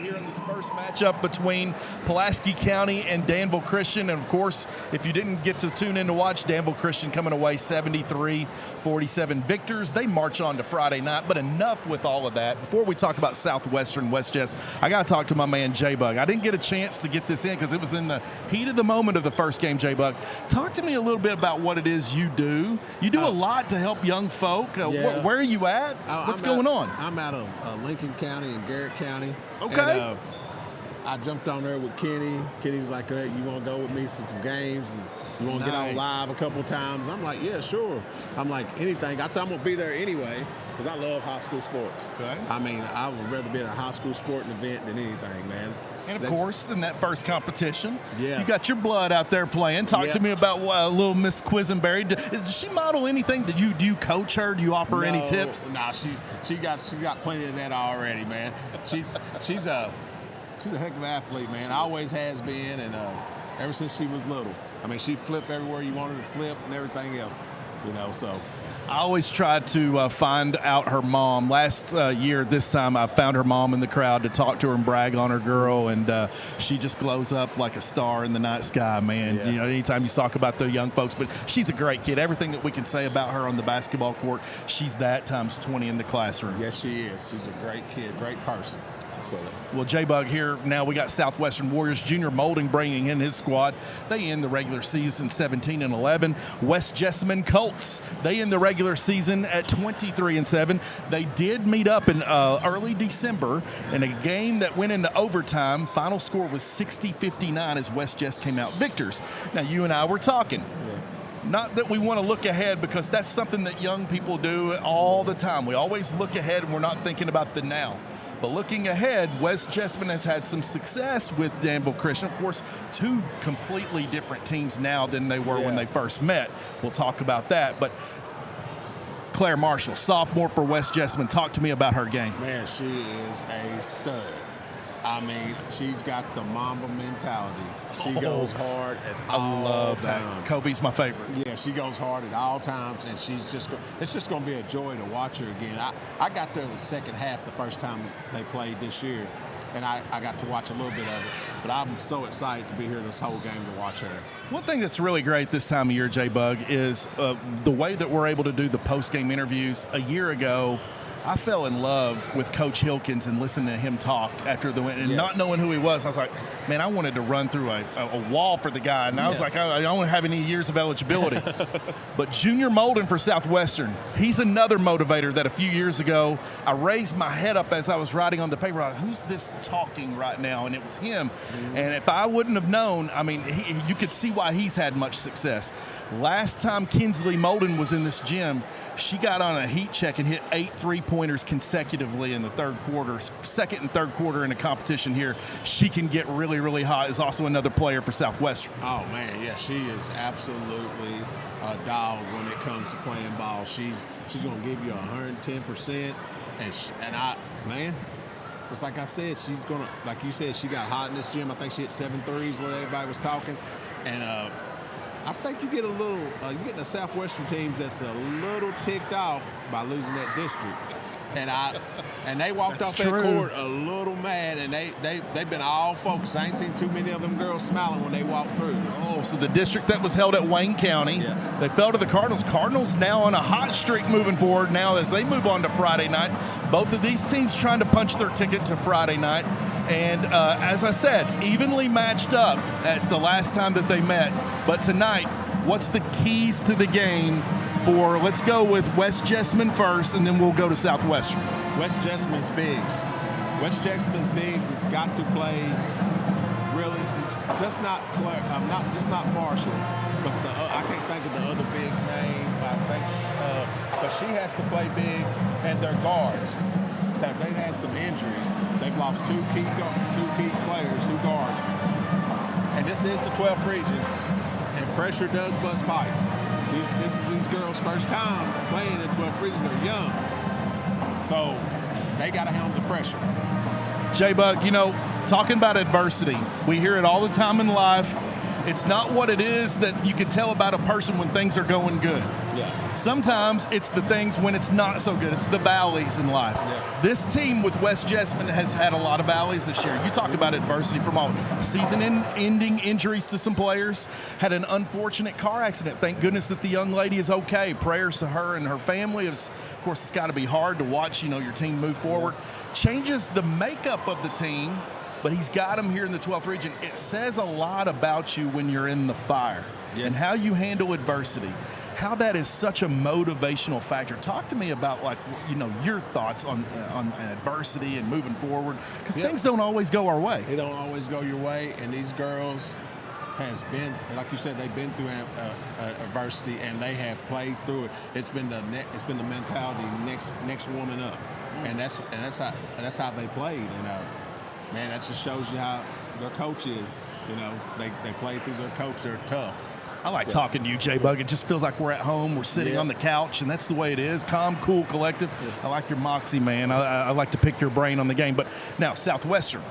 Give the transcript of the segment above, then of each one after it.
Here in this first matchup between Pulaski County and Danville Christian. And, of course, if you didn't get to tune in to watch, Danville Christian coming away 73-47 victors. They march on to Friday night, but enough with all of that. Before we talk about Southwestern, West Jess, I got to talk to my man, J-Bug. I didn't get a chance to get this in because it was in the heat of the moment of the first game, J-Bug. Talk to me a little bit about what it is you do. You do a lot to help young folk. Where are you at? What's going on? I'm out of Lincoln County and Garrett County. Okay. And, I jumped on there with Kenny. Kenny's like, hey, you want to go with me to some games? And you want to get on live a couple times? I'm like, yeah, sure. I'm like, anything. I said I'm going to be there anyway because I love high school sports. Okay. I mean, I would rather be at a high school sporting event than anything, man. And, of course, in that first competition, yes, you got your blood out there playing. Talk to me about little Miss Quisenberry. Does she model anything? Do you coach her? Do you offer any tips? No, she got plenty of that already, man. She's a heck of an athlete, man. Always has been, and ever since she was little. I mean, she flipped everywhere you wanted to flip and everything else, so. I always tried to find out her mom. Last year, this time, I found her mom in the crowd to talk to her and brag on her girl, and she just glows up like a star in the night sky, man. Yeah. Anytime you talk about the young folks, but she's a great kid. Everything that we can say about her on the basketball court, she's that times 20 in the classroom. Yes, she is. She's a great kid, great person. So. Well, J-Bug here. Now we got Southwestern Warriors. Junior Molding bringing in his squad. They end the regular season 17-11. West Jessamine Colts, they end the regular season at 23-7. They did meet up in early December in a game that went into overtime. Final score was 60-59 as West Jess came out victors. Now, you and I were talking. Not that we want to look ahead, because that's something that young people do all the time. We always look ahead and we're not thinking about the now. But looking ahead, West Jessamine has had some success with Danville Christian. Of course, two completely different teams now than they were when they first met. We'll talk about that. But Claire Marshall, sophomore for West Jessamine, talk to me about her game. Man, she is a stud. I mean, she's got the Mamba mentality. She goes hard at all times. I love that. Kobe's my favorite. Yeah, she goes hard at all times, and it's just going to be a joy to watch her again. I got there the second half the first time they played this year, and I got to watch a little bit of it. But I'm so excited to be here this whole game to watch her. One thing that's really great this time of year, J-Bug, is the way that we're able to do the post-game interviews. A year ago, I fell in love with Coach Hilkins and listening to him talk after the win, and not knowing who he was. I was like, man, I wanted to run through a wall for the guy. And I was like, I don't have any years of eligibility. But Junior Molden for Southwestern, he's another motivator that a few years ago, I raised my head up as I was writing on the paper. Like, who's this talking right now? And it was him. Mm-hmm. And if I wouldn't have known, I mean, you could see why he's had much success. Last time Kinsley Molden was in this gym, she got on a heat check and hit 8 3-pointers consecutively in the third quarter. Second and third quarter in a competition here, she can get really, really hot. Is also another player for Southwestern. Oh, man, yeah, she is absolutely a dog when it comes to playing ball. She's going to give you 110%. Man, just like I said, she's going to, like you said, she got hot in this gym. I think she hit 7 threes when everybody was talking. And I think you get you get the Southwestern teams that's a little ticked off by losing that district. And they walked off that court a little mad, and they've been all focused. I ain't seen too many of them girls smiling when they walked through. Oh, so the district that was held at Wayne County, they fell to the Cardinals. Cardinals now on a hot streak moving forward now as they move on to Friday night. Both of these teams trying to punch their ticket to Friday night. And as I said, evenly matched up at the last time that they met. But tonight, what's the keys to the game for, let's go with West Jessamine first, and then we'll go to Southwestern. West Jessamine's bigs. West Jessamine's bigs has got to play really, just not Marshall, but I can't think of the other big's name. I think, but she has to play big, and their guards. They've had some injuries. They've lost two key players, two guards, and this is the 12th region, and pressure does bust pipes. This is these girls' first time playing in 12th region. They're young. So they got to handle the pressure. J-Bug, talking about adversity, we hear it all the time in life. It's not what it is that you can tell about a person when things are going good. Yeah. Sometimes it's the things when it's not so good. It's the valleys in life. Yeah. This team with West Jessamine has had a lot of valleys this year. You talk about adversity from all season-ending injuries to some players, had an unfortunate car accident. Thank goodness that the young lady is okay. Prayers to her and her family. Of course, it's got to be hard to watch, your team move forward. Changes the makeup of the team, but he's got them here in the 12th region. It says a lot about you when you're in the fire and how you handle adversity, how that is such a motivational factor. Talk to me about, your thoughts on adversity and moving forward, because things don't always go our way. They don't always go your way, and these girls has been, like you said, they've been through adversity and they have played through it. It's been the mentality next woman up, and that's how they played. And man, that just shows you how their coach is. They play through their coach. They're tough. I like talking to you, J-Bug. It just feels like we're at home. We're sitting on the couch, and that's the way it is. Calm, cool, collective. I like your moxie, man. I like to pick your brain on the game. But now, Southwestern.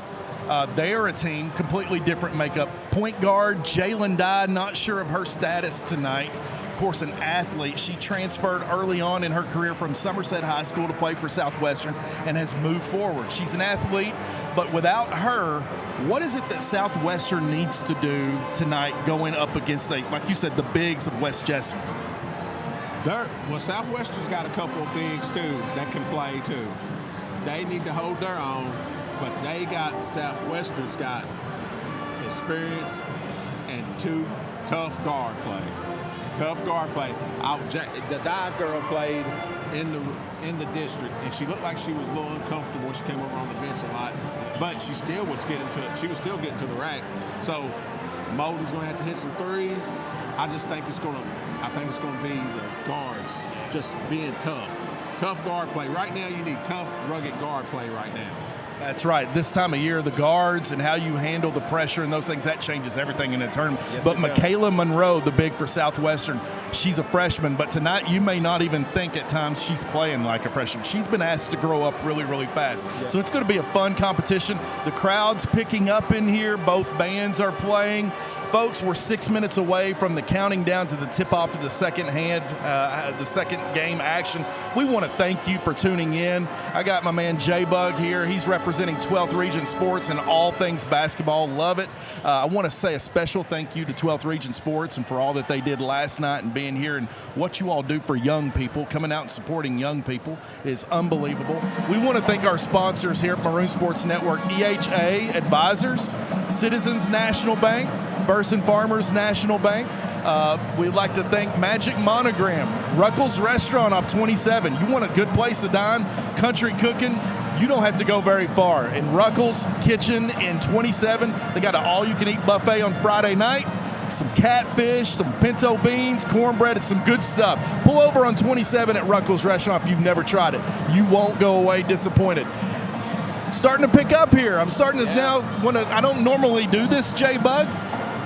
They are a team, completely different makeup. Point guard, Jalen Dye, not sure of her status tonight. Of course, an athlete. She transferred early on in her career from Somerset High School to play for Southwestern and has moved forward. She's an athlete, but without her, what is it that Southwestern needs to do tonight going up against, like you said, the bigs of West Jessamine? Southwestern's got a couple of bigs, too, that can play, too. They need to hold their own. But Southwestern's got experience and two tough guard play. The Dye girl played in the district, and she looked like she was a little uncomfortable when she came over on the bench a lot. But she was still getting to the rack. So Molden's going to have to hit some threes. I think it's going to be the guards just being tough. Tough guard play. Right now, you need tough, rugged guard play right now. That's right. This time of year, the guards and how you handle the pressure and those things, that changes everything in a tournament. Yes, but Michaela Monroe, the big for Southwestern, she's a freshman. But tonight, you may not even think at times she's playing like a freshman. She's been asked to grow up really, really fast. Yeah. So it's going to be a fun competition. The crowd's picking up in here. Both bands are playing. Folks, we're 6 minutes away from the counting down to the tip-off of the second game action. We want to thank you for tuning in. I got my man J-Bug here. He's representing 12th Region Sports and all things basketball. Love it. I want to say a special thank you to 12th Region Sports and for all that they did last night and being here, and what you all do for young people. Coming out and supporting young people is unbelievable. We want to thank our sponsors here at Maroon Sports Network, EHA Advisors, Citizens National Bank, Burson Farmers National Bank. We'd like to thank Magic Monogram, Ruckles Restaurant off 27. You want a good place to dine, country cooking, you don't have to go very far. In Ruckles Kitchen in 27, they got an all-you-can-eat buffet on Friday night. Some catfish, some pinto beans, cornbread, and some good stuff. Pull over on 27 at Ruckles Restaurant if you've never tried it. You won't go away disappointed. Starting to pick up here. I'm starting to now want to. I don't normally do this, J-Bug.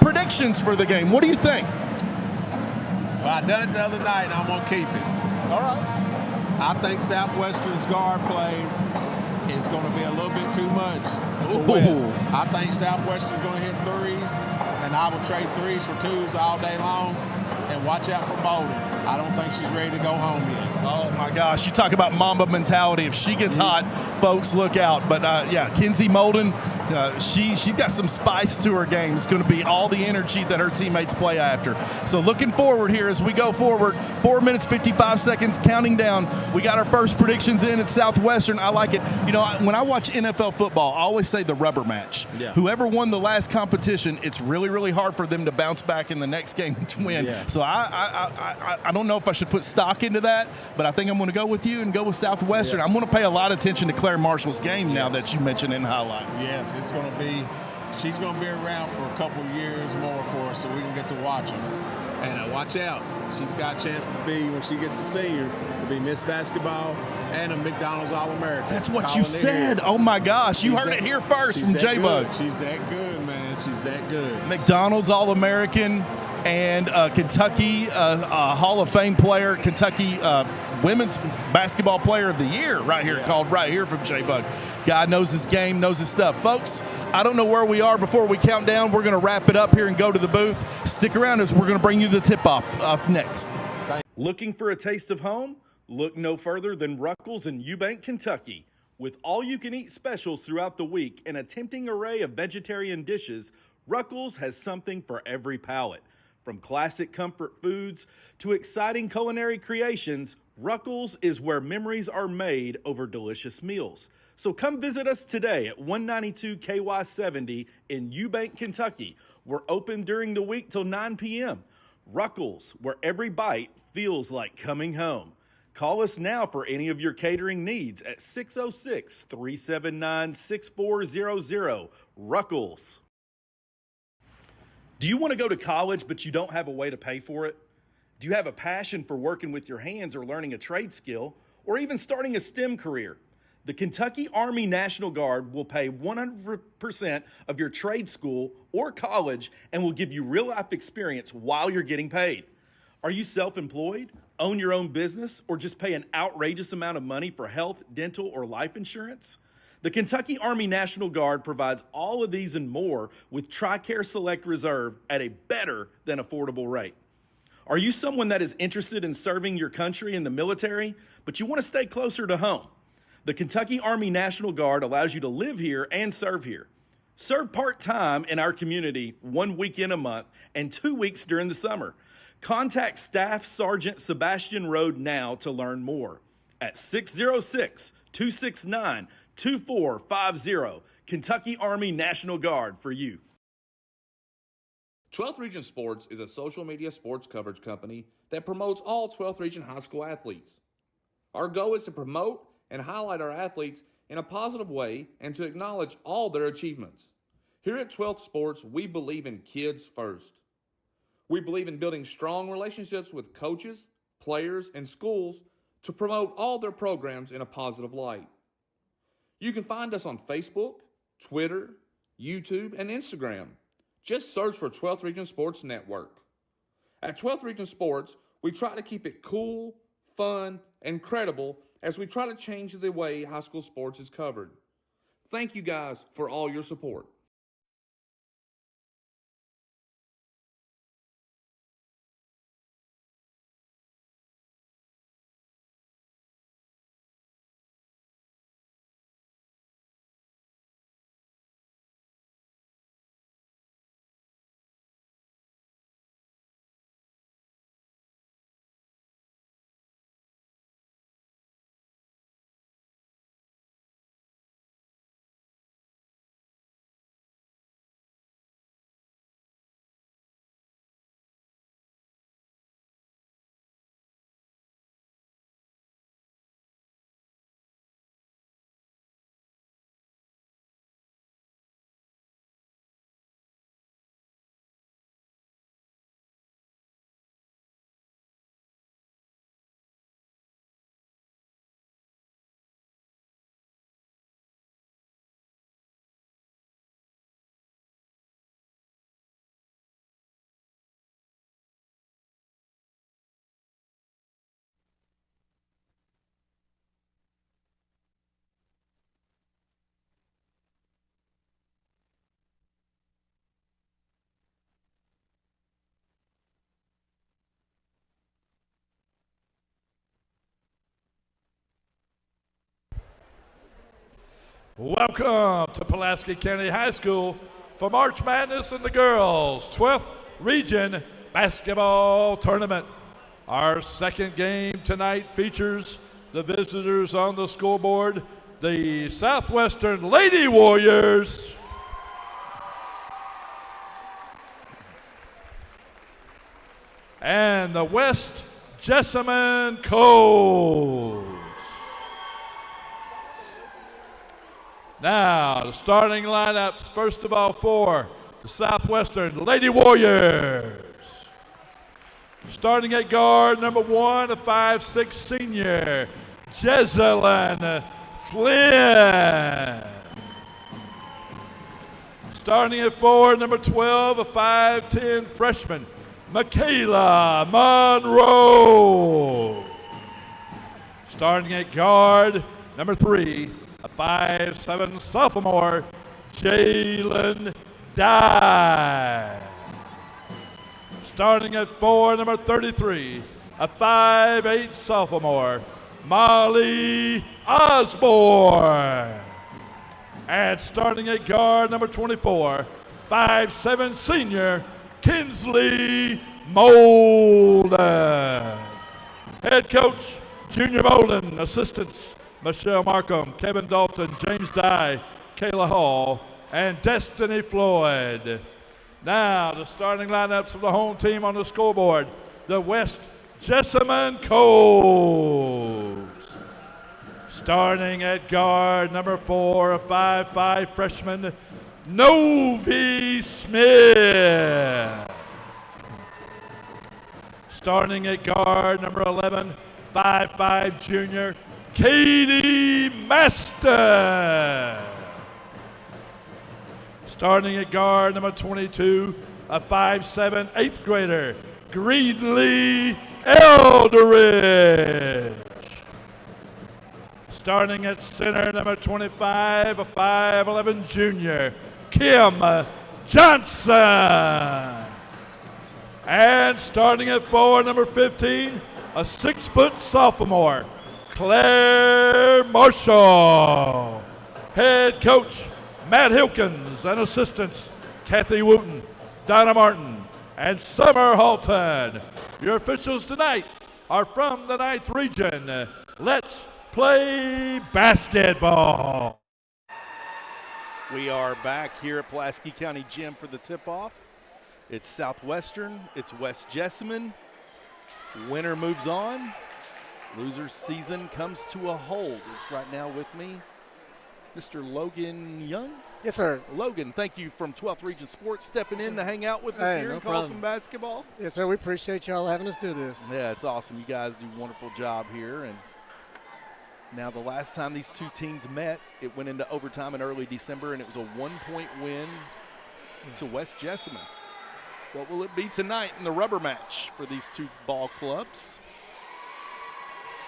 Predictions for the game. What do you think? Well, I done it the other night, and I'm going to keep it. All right. I think Southwestern's guard play is going to be a little bit too much for West. I think Southwestern's going to hit threes, and I will trade threes for twos all day long. And watch out for Molden. I don't think she's ready to go home yet. Oh, my gosh. You talk about Mamba mentality. If she gets hot, folks, look out. But, Kinsey Molden, she's got some spice to her game. It's going to be all the energy that her teammates play after. So looking forward here as we go forward. 4 minutes, 55 seconds, counting down. We got our first predictions in at Southwestern. I like it. When I watch NFL football, I always say the rubber match. Yeah. Whoever won the last competition, it's really, really hard for them to bounce back in the next game to win. Yeah. So I don't know if I should put stock into that, but I think I'm going to go with you and go with Southwestern. Yeah. I'm going to pay a lot of attention to Claire Marshall's game now that you mentioned in highlight. Yes, it's going to be. She's going to be around for a couple of years more for us, so we can get to watch her. And watch out. She's got a chance to be, when she gets a senior, to be Miss Basketball and a McDonald's All-American. That's what you said. Oh, my gosh. You heard it here first from J-Bug. She's that good, man. She's that good. McDonald's All-American and Kentucky Hall of Fame player, Kentucky Women's Basketball Player of the Year called right here from J-Bug. Guy knows his game, knows his stuff. Folks, I don't know where we are before we count down. We're going to wrap it up here and go to the booth. Stick around as we're going to bring you the tip-off up next. Looking for a taste of home? Look no further than Ruckles in Eubank, Kentucky. With all-you-can-eat specials throughout the week and a tempting array of vegetarian dishes, Ruckles has something for every palate. From classic comfort foods to exciting culinary creations, Ruckles is where memories are made over delicious meals. So come visit us today at 192 KY 70 in Eubank, Kentucky. We're open during the week till 9 p.m. Ruckles, where every bite feels like coming home. Call us now for any of your catering needs at 606-379-6400. Ruckles. Do you want to go to college but you don't have a way to pay for it? Do you have a passion for working with your hands or learning a trade skill or even starting a STEM career? The Kentucky Army National Guard will pay 100% of your trade school or college and will give you real-life experience while you're getting paid. Are you self-employed, own your own business, or just pay an outrageous amount of money for health, dental, or life insurance? The Kentucky Army National Guard provides all of these and more with TRICARE Select Reserve at a better than affordable rate. Are you someone that is interested in serving your country in the military, but you want to stay closer to home? The Kentucky Army National Guard allows you to live here and serve here. Serve part-time in our community 1 weekend a month and 2 weeks during the summer. Contact Staff Sergeant Sebastian Rode now to learn more at 606-269-2450. Kentucky Army National Guard for you. 12th Region Sports is a social media sports coverage company that promotes all 12th Region high school athletes. Our goal is to promote and highlight our athletes in a positive way and to acknowledge all their achievements. Here at 12th Sports, we believe in kids first. We believe in building strong relationships with coaches, players, and schools to promote all their programs in a positive light. You can find us on Facebook, Twitter, YouTube, and Instagram. Just search for 12th Region Sports Network. At 12th Region Sports, we try to keep it cool, fun, and credible as we try to change the way high school sports is covered. Thank you guys for all your support. Welcome to Pulaski County High School for March Madness in the girls' 12th Region Basketball Tournament. Our second game tonight features the visitors on the scoreboard, the Southwestern Lady Warriors and the West Jessamine Colts. Now, the starting lineups, first of all, for the Southwestern Lady Warriors. Starting at guard, number 1, a 5'6" senior, Jessamine Flynn. Starting at forward, number 12, a 5'10" freshman, Michaela Monroe. Starting at guard, number 3, a 5'7" sophomore, Jalen Dye. Starting at 4, number 33, a 5'8" sophomore, Molly Osborne. And starting at guard, number 24, 5'7" senior, Kinsley Molden. Head coach, Junior Molden. Assistants, Michelle Markham, Kevin Dalton, James Dye, Kayla Hall, and Destiny Floyd. Now, the starting lineups of the home team on the scoreboard. The West Jessamine Colts. Starting at guard, number 4, a 5'5" freshman, Novi Smith. Starting at guard, number 11, 5'5" junior, Katie Maston. Starting at guard, number 22, a 5'7" 8th grader, Greedley Eldridge. Starting at center, number 25, a 5'11" junior, Kim Johnson. And starting at 4, number 15, a 6' sophomore, Claire Marshall. Head coach, Matt Hilkins, and assistants, Kathy Wooten, Donna Martin, and Summer Halton. Your officials tonight are from the 9th region. Let's play basketball. We are back here at Pulaski County Gym for the tip-off. It's Southwestern, it's West Jessamine. Winner moves on. Loser's season comes to a halt. It's right now with me, Mr. Logan Young. Yes, sir. Logan, thank you from 12th Region Sports stepping in to hang out with us Hey, here no and call problem. some basketball. Yes, sir. We appreciate y'all having us do this. Yeah, it's awesome. You guys do a wonderful job here. And now the last time these two teams met, it went into overtime in early December, and it was a 1-point win to West Jessamine. What will it be tonight in the rubber match for these two ball clubs?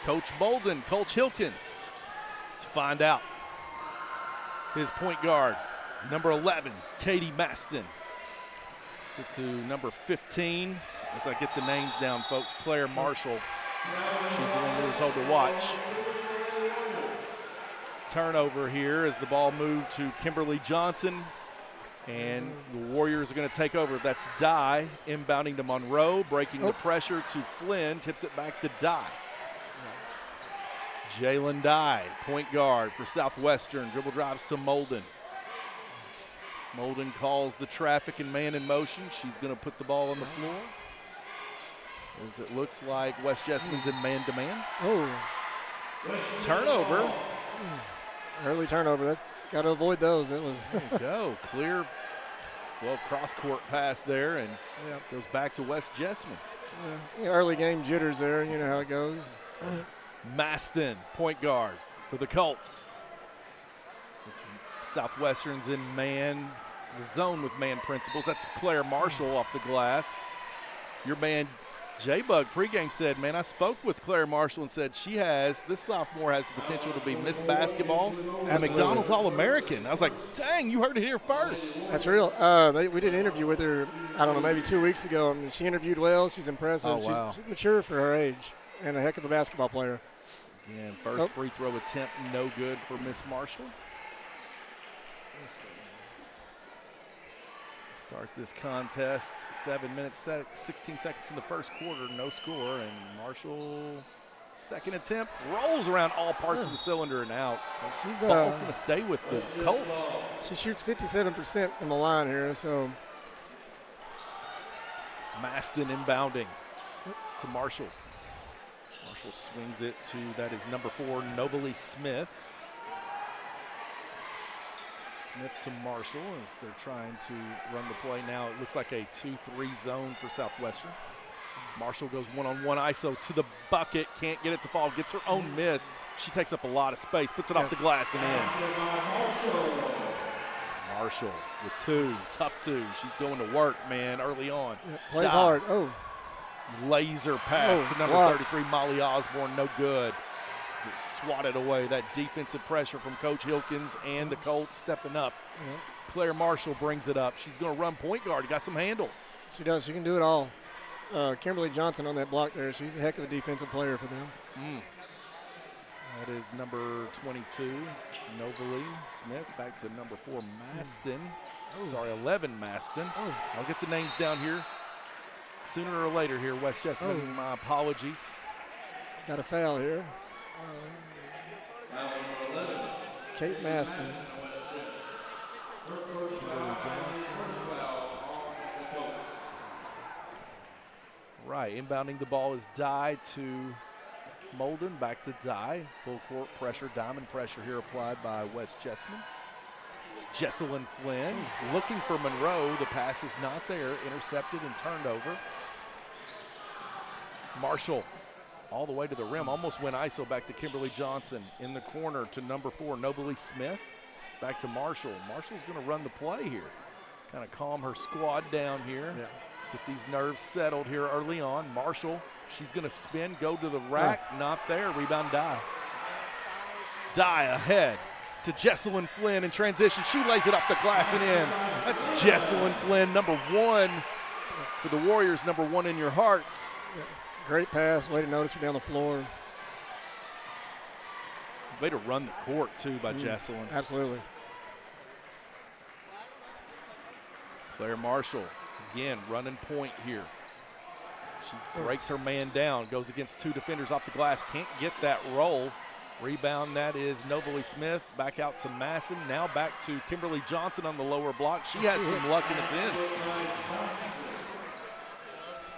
Coach Bolden, Coach Hilkins. Let's find out. His point guard, number 11, Katie Maston. To number 15, as I get the names down, folks, Claire Marshall. She's the one we were told to watch. Turnover here as the ball moved to Kimberly Johnson. And the Warriors are going to take over. That's Dye inbounding to Monroe, breaking the pressure to Flynn, tips it back to Dye. Jalen Dye, point guard for Southwestern, dribble drives to Molden. Molden calls the traffic and man in motion. She's going to put the ball on the floor. As it looks like West Jessamine's in man-to-man. Oh. Turnover. Early turnover. That's got to avoid those. It was. There you go. Clear, well, cross-court pass there, and goes back to West Jessamine. Yeah, early game jitters there. You know how it goes. Maston, point guard for the Colts. Southwestern's in man, the zone with man principles. That's Claire Marshall off the glass. Your man, J-Bug, pregame said, man, I spoke with Claire Marshall and said this sophomore has the potential to be Miss Basketball and McDonald's All-American. I was like, dang, you heard it here first. That's real. We did an interview with her, I don't know, maybe 2 weeks ago. I mean, she interviewed well. She's impressive. Oh, wow. She's mature for her age and a heck of a basketball player. Again, first free throw attempt, no good for Miss Marshall. Start this contest, 7 minutes, 16 seconds in the first quarter, no score, and Marshall, second attempt, rolls around all parts of the cylinder and out. She's Ball's going to stay with the Colts. She shoots 57% from the line here, so. Maston inbounding to Marshall. Marshall swings it to, that is number 4, Novalee Smith. Smith to Marshall as they're trying to run the play now. It looks like a 2-3 zone for Southwestern. Marshall goes one-on-one ISO to the bucket, can't get it to fall, gets her own miss. She takes up a lot of space, puts it off the glass and in. Marshall with 2, tough 2. She's going to work, man, early on. Plays hard. Oh. Laser pass to number 33, Molly Osborne, no good. it swatted away. That defensive pressure from Coach Hilkins and the Colts stepping up. Yeah. Claire Marshall brings it up. She's going to run point guard. Got some handles. She does. She can do it all. Kimberly Johnson on that block there. She's a heck of a defensive player for them. That is number 22, Novalee Smith. Back to number 4, Maston. Sorry, 11, Maston. I'll get the names down here sooner or later here, West Jessamine. My apologies. Got a foul here. Kate Maston. Right, inbounding the ball is Dye to Molden, back to Dye. Full court pressure, diamond pressure here applied by West Jessamine. It's Jessalyn Flynn looking for Monroe. The pass is not there, intercepted and turned over. Marshall all the way to the rim, almost went ISO back to Kimberly Johnson. In the corner to number 4, Novalee Smith. Back to Marshall. Marshall's going to run the play here. Kind of calm her squad down here. Yeah. Get these nerves settled here early on. Marshall, she's going to spin, go to the rack. Not there. Rebound Dye. Dye ahead to Jessalyn Flynn in transition. She lays it off the glass and in. That's Jessalyn Flynn, number 1 for the Warriors, number 1 in your hearts. Yeah. Great pass. Way to notice her down the floor. Way to run the court, too, by Jessalyn. Absolutely. Claire Marshall, again, running point here. She breaks her man down, goes against 2 defenders off the glass, can't get that roll. Rebound, that is Novalee Smith. Back out to Masson, now back to Kimberly Johnson on the lower block. She has some luck and it's in.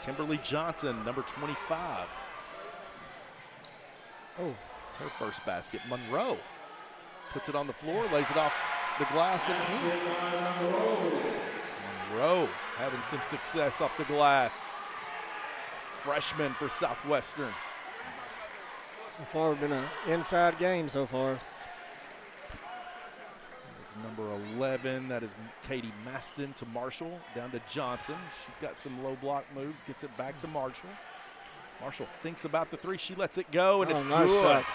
Kimberly Johnson, number 25. It's her first basket. Monroe puts it on the floor, lays it off the glass and in. Monroe having some success off the glass. Freshman for Southwestern. So far, it's been an inside game so far. That's number 11. That is Katie Maston to Marshall. Down to Johnson. She's got some low block moves. Gets it back to Marshall. Marshall thinks about the 3. She lets it go, and it's nice good. shot.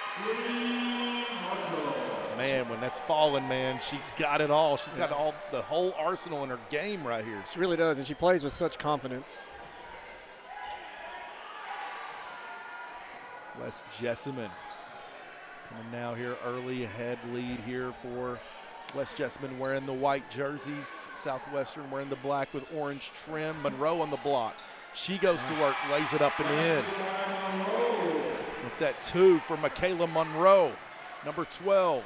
Man, when that's falling, man, she's got it all. She's got the whole arsenal in her game right here. She really does, and she plays with such confidence. West Jessamine coming now here early, ahead lead here for West Jessamine wearing the white jerseys. Southwestern wearing the black with orange trim. Monroe on the block. She goes to work, lays it up and in. With that 2 for Michaela Monroe, number 12.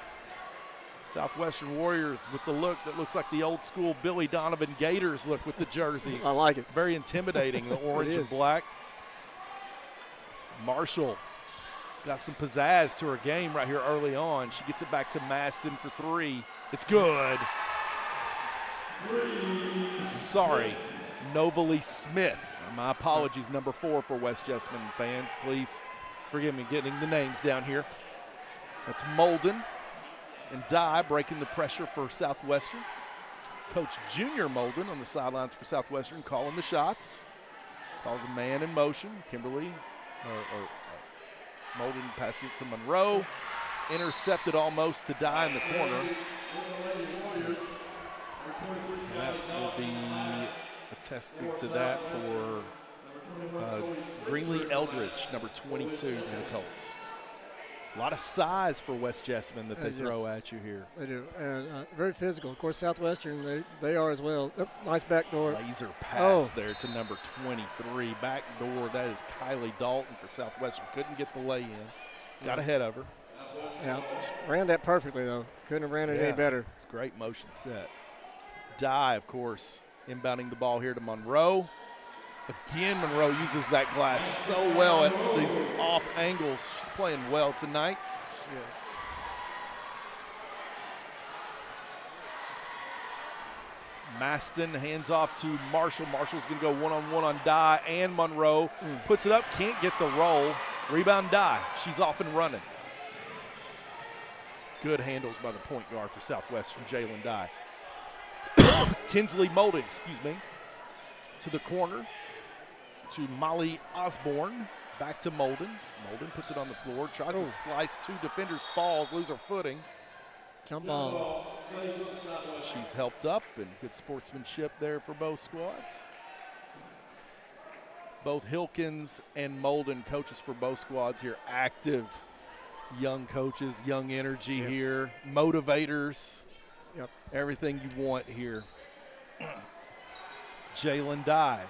Southwestern Warriors with the look that looks like the old school Billy Donovan Gators look with the jerseys. I like it. Very intimidating, the orange and black. Marshall got some pizzazz to her game right here early on. She gets it back to Maston for 3. It's good. I'm sorry, Novalee Smith. My apologies, number 4 for West Jessamine fans. Please forgive me getting the names down here. That's Molden and Dye breaking the pressure for Southwestern. Coach Junior Molden on the sidelines for Southwestern calling the shots. Calls a man in motion. Kimberly Molden passes it to Monroe. Intercepted almost to Dye in the corner. That will be attested to that for Greenlee Eldridge, number 22 for the Colts. A lot of size for West Jessamine that they throw at you here. They do. Very physical. Of course, Southwestern, they are as well. Oh, nice backdoor. Laser pass there to number 23. Backdoor, that is Kylie Dalton for Southwestern. Couldn't get the lay in. Got ahead of her. Yeah, ran that perfectly, though. Couldn't have ran it any better. It's a great motion set. Dye, of course, inbounding the ball here to Monroe. Again, Monroe uses that glass so well at these off angles. She's playing well tonight. Yes. Maston hands off to Marshall. Marshall's going to go one-on-one on Dye and Monroe. Puts it up, can't get the roll. Rebound Dye. She's off and running. Good handles by the point guard for Southwestern, Jalen Dye. Kinsley Molden, to the corner to Molly Osborne. Back to Molden. Molden puts it on the floor, tries to slice 2 defenders, falls, lose her footing. Jump ball. She's helped up, and good sportsmanship there for both squads. Both Hilkins and Molden, coaches for both squads here, active young coaches, young energy here, motivators, everything you want here. Jalen Dye,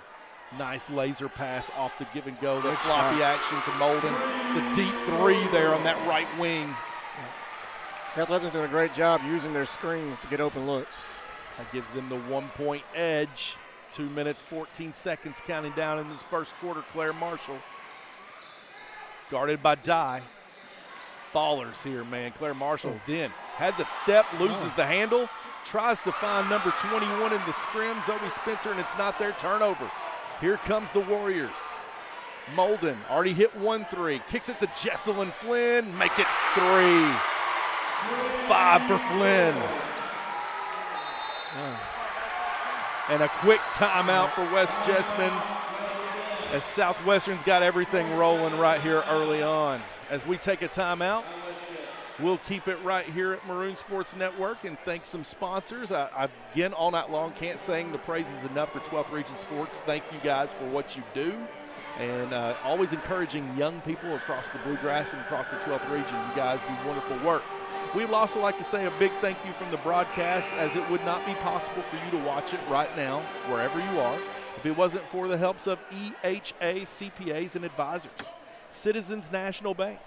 nice laser pass off the give and go. That floppy action to Molden. It's a deep 3 there on that right wing. Southwestern's doing a great job using their screens to get open looks. That gives them the 1-point edge. 2 minutes, 14 seconds counting down in this first quarter. Claire Marshall guarded by Dye. Ballers here, man. Claire Marshall then had the step, loses the handle, tries to find number 21 in the scrim, Zoe Spencer, and it's not their turnover. Here comes the Warriors. Molden already hit 1-3, kicks it to Jessamine Flynn, make it 3. 5 for Flynn. And a quick timeout for West Jessamine as Southwestern's got everything rolling right here early on. As we take a timeout, we'll keep it right here at Maroon Sports Network and thank some sponsors. I again, all night long, can't sing the praises enough for 12th Region Sports. Thank you guys for what you do. And always encouraging young people across the Bluegrass and across the 12th region. You guys do wonderful work. We would also like to say a big thank you from the broadcast, as it would not be possible for you to watch it right now, wherever you are, if it wasn't for the helps of EHA CPAs and advisors. Citizens National Bank,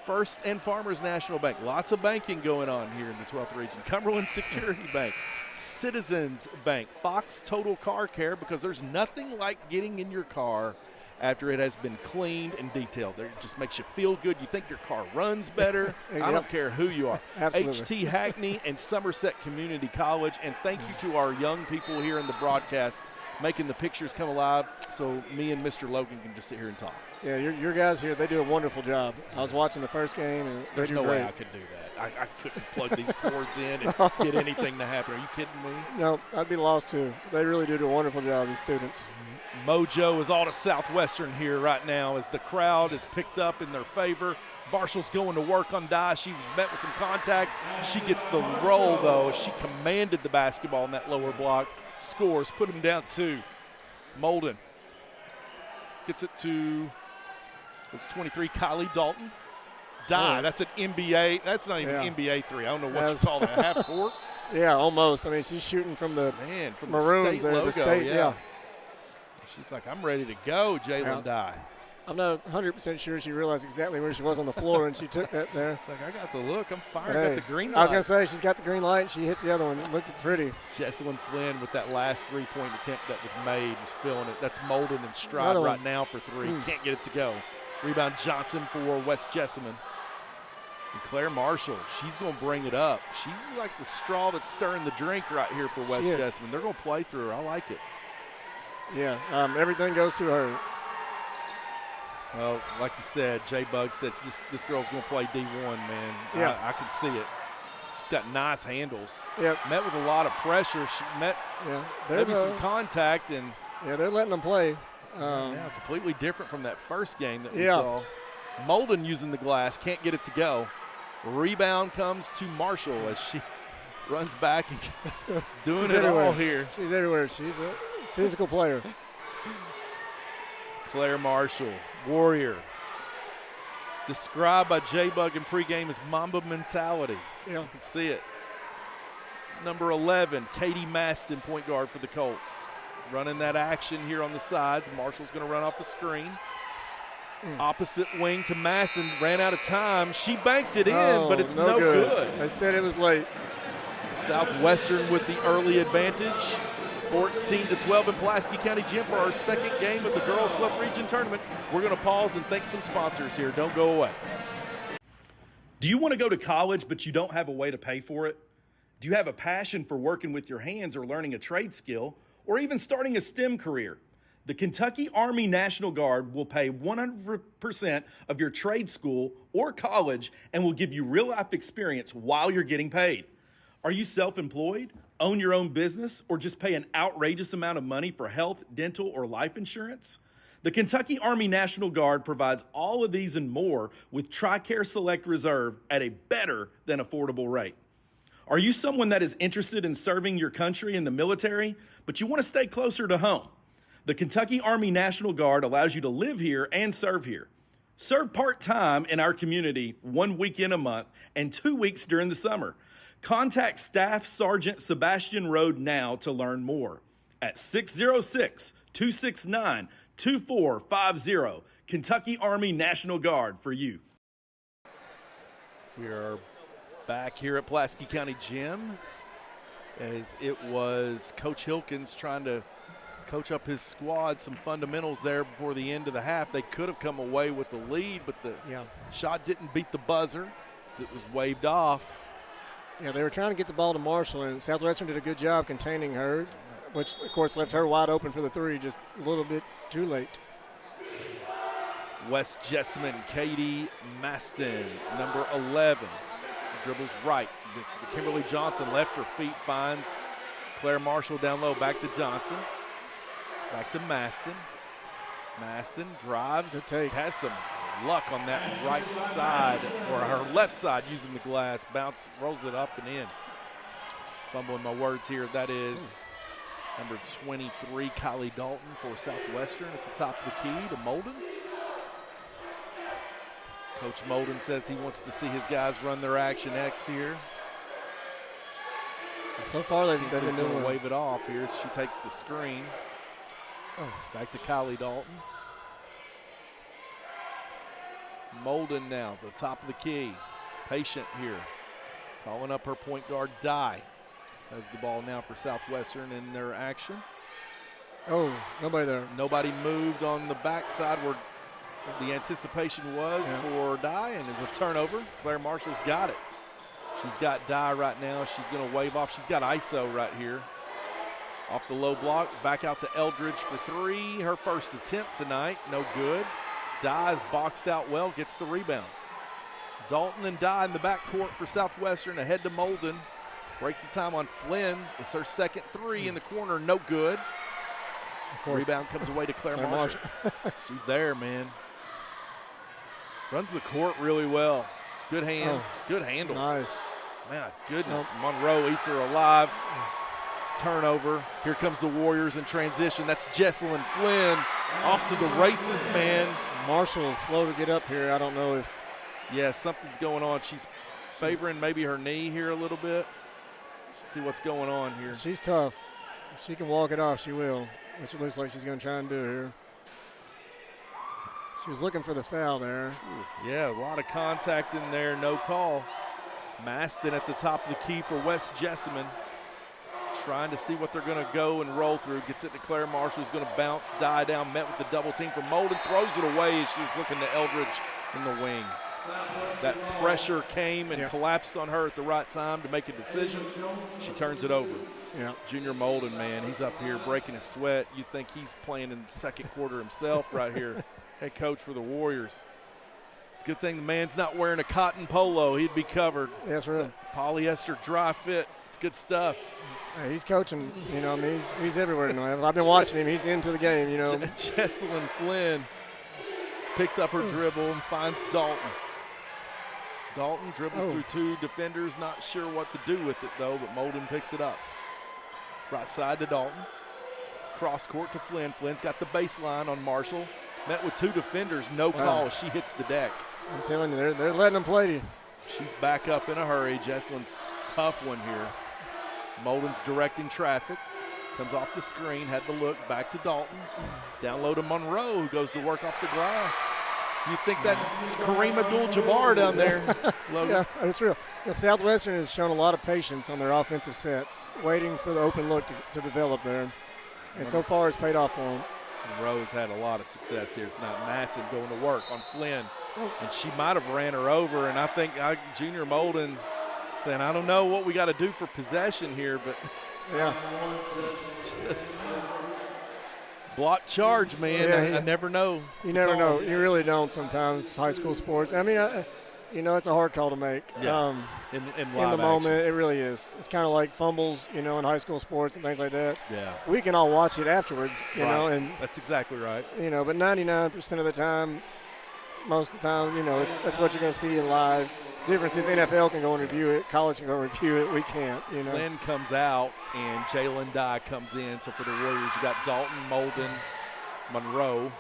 First and Farmers National Bank. Lots of banking going on here in the 12th region. Cumberland Security Bank, Citizens Bank, Fox Total Car Care, because there's nothing like getting in your car after it has been cleaned and detailed. It just makes you feel good. You think your car runs better. I don't care who you are. H.T. Hackney and Somerset Community College. And thank you to our young people here in the broadcast making the pictures come alive so me and Mr. Logan can just sit here and talk. Yeah, your guys here, they do a wonderful job. I was watching the first game, and there's no way I could do that. I couldn't plug these cords in and get anything to happen. Are you kidding me? No, I'd be lost too. They really do a wonderful job, these students. Mojo is all to Southwestern here right now as the crowd is picked up in their favor. Marshall's going to work on Dye. She was met with some contact. She gets the roll, though. She commanded the basketball in that lower block. Scores, put him down 2. Molden gets it to, it's 23, Kylie Dalton. Dye, that's an NBA, that's not even NBA 3. I don't know what you call that, half court? Yeah, almost. I mean, she's shooting from the from Maroons the state there. Logo, yeah. She's like, I'm ready to go, Jalen Dye. I'm not 100% sure she realized exactly where she was on the floor, and she took that there. It's like, I got the look. I'm fired. I got the green light. I was going to say, she's got the green light. She hit the other one. It looked pretty. Jessamine Flynn with that last three-point attempt that was made was feeling it. That's Molden in stride right now for 3. Can't get it to go. Rebound Johnson for West Jessamine. And Claire Marshall, she's going to bring it up. She's like the straw that's stirring the drink right here for West Jessamine. They're going to play through her. I like it. Yeah, everything goes through her. Well, like you said, J-Bug said this girl's going to play D1, man. Yeah. I can see it. She's got nice handles. Yep. Met with a lot of pressure. She met maybe some contact. And they're letting them play. Now completely different from that first game that we saw. Molden using the glass, can't get it to go. Rebound comes to Marshall as she runs back and doing it all here. She's everywhere. She's a physical player. Claire Marshall, Warrior. Described by J-Bug in pregame as Mamba mentality. Yeah. You can see it. Number 11, Katie Maston, point guard for the Colts. Running that action here on the sides. Marshall's going to run off the screen. Opposite wing to Masson. Ran out of time. She banked it in, but it's no good. I said it was late. Southwestern with the early advantage. 14-12 in Pulaski County Gym for our second game of the Girls 12th Region Tournament. We're going to pause and thank some sponsors here. Don't go away. Do you want to go to college but you don't have a way to pay for it? Do you have a passion for working with your hands or learning a trade skill or even starting a STEM career? The Kentucky Army National Guard will pay 100% of your trade school or college and will give you real-life experience while you're getting paid. Are you self-employed, own your own business, or just pay an outrageous amount of money for health, dental, or life insurance? The Kentucky Army National Guard provides all of these and more with TRICARE Select Reserve at a better than affordable rate. Are you someone that is interested in serving your country in the military, but you want to stay closer to home? The Kentucky Army National Guard allows you to live here and serve here. Serve part-time in our community 1 weekend a month and 2 weeks during the summer. Contact Staff Sergeant Sebastian Rode now to learn more at 606-269-2450. Kentucky Army National Guard for you. We are back here at Pulaski County Gym as it was Coach Hilkins trying to coach up his squad, some fundamentals there before the end of the half. They could have come away with the lead, but the shot didn't beat the buzzer as it was waved off. Yeah, they were trying to get the ball to Marshall, and Southwestern did a good job containing her, which, of course, left her wide open for the three just a little bit too late. West Jessamine, Katie Maston, number 11. Dribbles right. Kimberly Johnson left her feet, finds Claire Marshall down low. Back to Johnson. Back to Maston. Maston drives. Has some luck on that right side, or her left side using the glass. Bounce, rolls it up and in. Fumbling my words here. That is number 23, Kylie Dalton for Southwestern at the top of the key to Molden. Coach Molden says he wants to see his guys run their action X here. So far, they've been doing to wave it off here. She takes the screen. Back to Kylie Dalton. Molden now, the top of the key. Patient here. Calling up her point guard, Dye. Has the ball now for Southwestern in their action. Oh, nobody there. Nobody moved on the backside where the anticipation was for Dye, and there's a turnover. Claire Marshall's got it. She's got Dye right now. She's going to wave off. She's got ISO right here. Off the low block, back out to Eldridge for three. Her first attempt tonight, no good. Dye is boxed out well, gets the rebound. Dalton and Dye in the backcourt for Southwestern, ahead to Molden. Breaks the time on Flynn. It's her second three in the corner, no good. Rebound comes away to Claire Marshall. She's there, man. Runs the court really well. Good hands, good handles. Nice. Man, goodness. Monroe eats her alive. Turnover. Here comes the Warriors in transition. That's Jessamine Flynn off to the races, man. Marshall is slow to get up here. I don't know if. Yeah, something's going on. She's favoring maybe her knee here a little bit. See what's going on here. She's tough. If she can walk it off, she will, which it looks like she's going to try and do here. She was looking for the foul there. Yeah, a lot of contact in there, no call. Maston at the top of the key for West Jessamine. Trying to see what they're going to go and roll through. Gets it to Claire Marshall, who's going to bounce, die down, met with the double team from Molden, throws it away as she was looking to Eldridge in the wing. That pressure came and collapsed on her at the right time to make a decision. She turns it over. Yeah. Junior Molden, man, he's up here breaking a sweat. You think he's playing in the second quarter himself right here. Head coach for the Warriors. It's a good thing the man's not wearing a cotton polo. He'd be covered. That's right. Polyester dry fit. It's good stuff. Hey, he's coaching, you know, I mean, he's everywhere tonight. I've been watching him. He's into the game, you know. Jessamine Flynn picks up her dribble and finds Dalton. Dalton dribbles through two defenders. Not sure what to do with it, though, but Molden picks it up. Right side to Dalton. Cross court to Flynn. Flynn's got the baseline on Marshall. Met with two defenders, no call. She hits the deck. I'm telling you, they're letting them play you. She's back up in a hurry. Jessamine's tough one here. Molden's directing traffic. Comes off the screen, had the look, back to Dalton. Down low to Monroe, who goes to work off the glass. You think that's Kareem Abdul-Jabbar down there, Logan? Yeah, it's real. Yeah, Southwestern has shown a lot of patience on their offensive sets, waiting for the open look to develop there. And so far it's paid off for them. Monroe's had a lot of success here. It's not massive going to work on Flynn. And she might have ran her over, and I think Junior Molden saying, I don't know what we got to do for possession here, but yeah, just block charge, man. Yeah, I never know. You never know. You really don't sometimes, high school sports. I mean, it's a hard call to make. Yeah. In In live the moment, action. it really is. It's kind of like fumbles, in high school sports and things like that. Yeah. We can all watch it afterwards, Right. and That's exactly right. but 99% of the time, most of the time, that's what you're going to see in live. Difference is NFL can go and review it, college can go and review it. We can't. Flynn comes out and Jalen Dye comes in. So for the Warriors, you got Dalton, Molden, Monroe,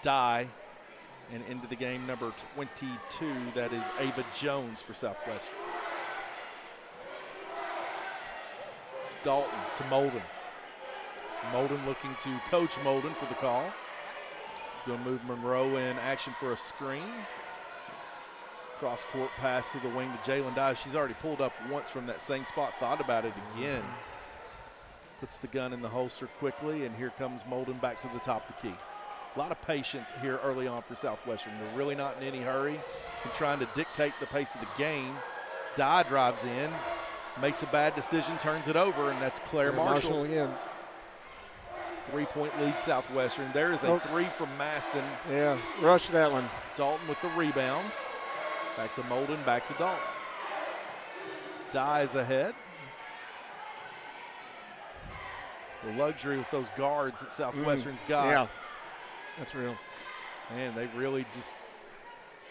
Dye, and into the game number 22. That is Ava Jones for Southwestern. Dalton to Molden. Molden looking to coach Molden for the call. Going to move Monroe in action for a screen. Cross-court pass to the wing to Jalen Dye. She's already pulled up once from that same spot, thought about it again. Puts the gun in the holster quickly, and here comes Molden back to the top of the key. A lot of patience here early on for Southwestern. They're really not in any hurry. They're trying to dictate the pace of the game. Dye drives in, makes a bad decision, turns it over, and that's Claire Marshall. Again. 3-point lead Southwestern. There is a three from Maston. Yeah, rush that one. Dalton with the rebound. Back to Molden, back to Dalton. Dye is ahead. The luxury with those guards that Southwestern's got. Yeah, that's real. Man, they really just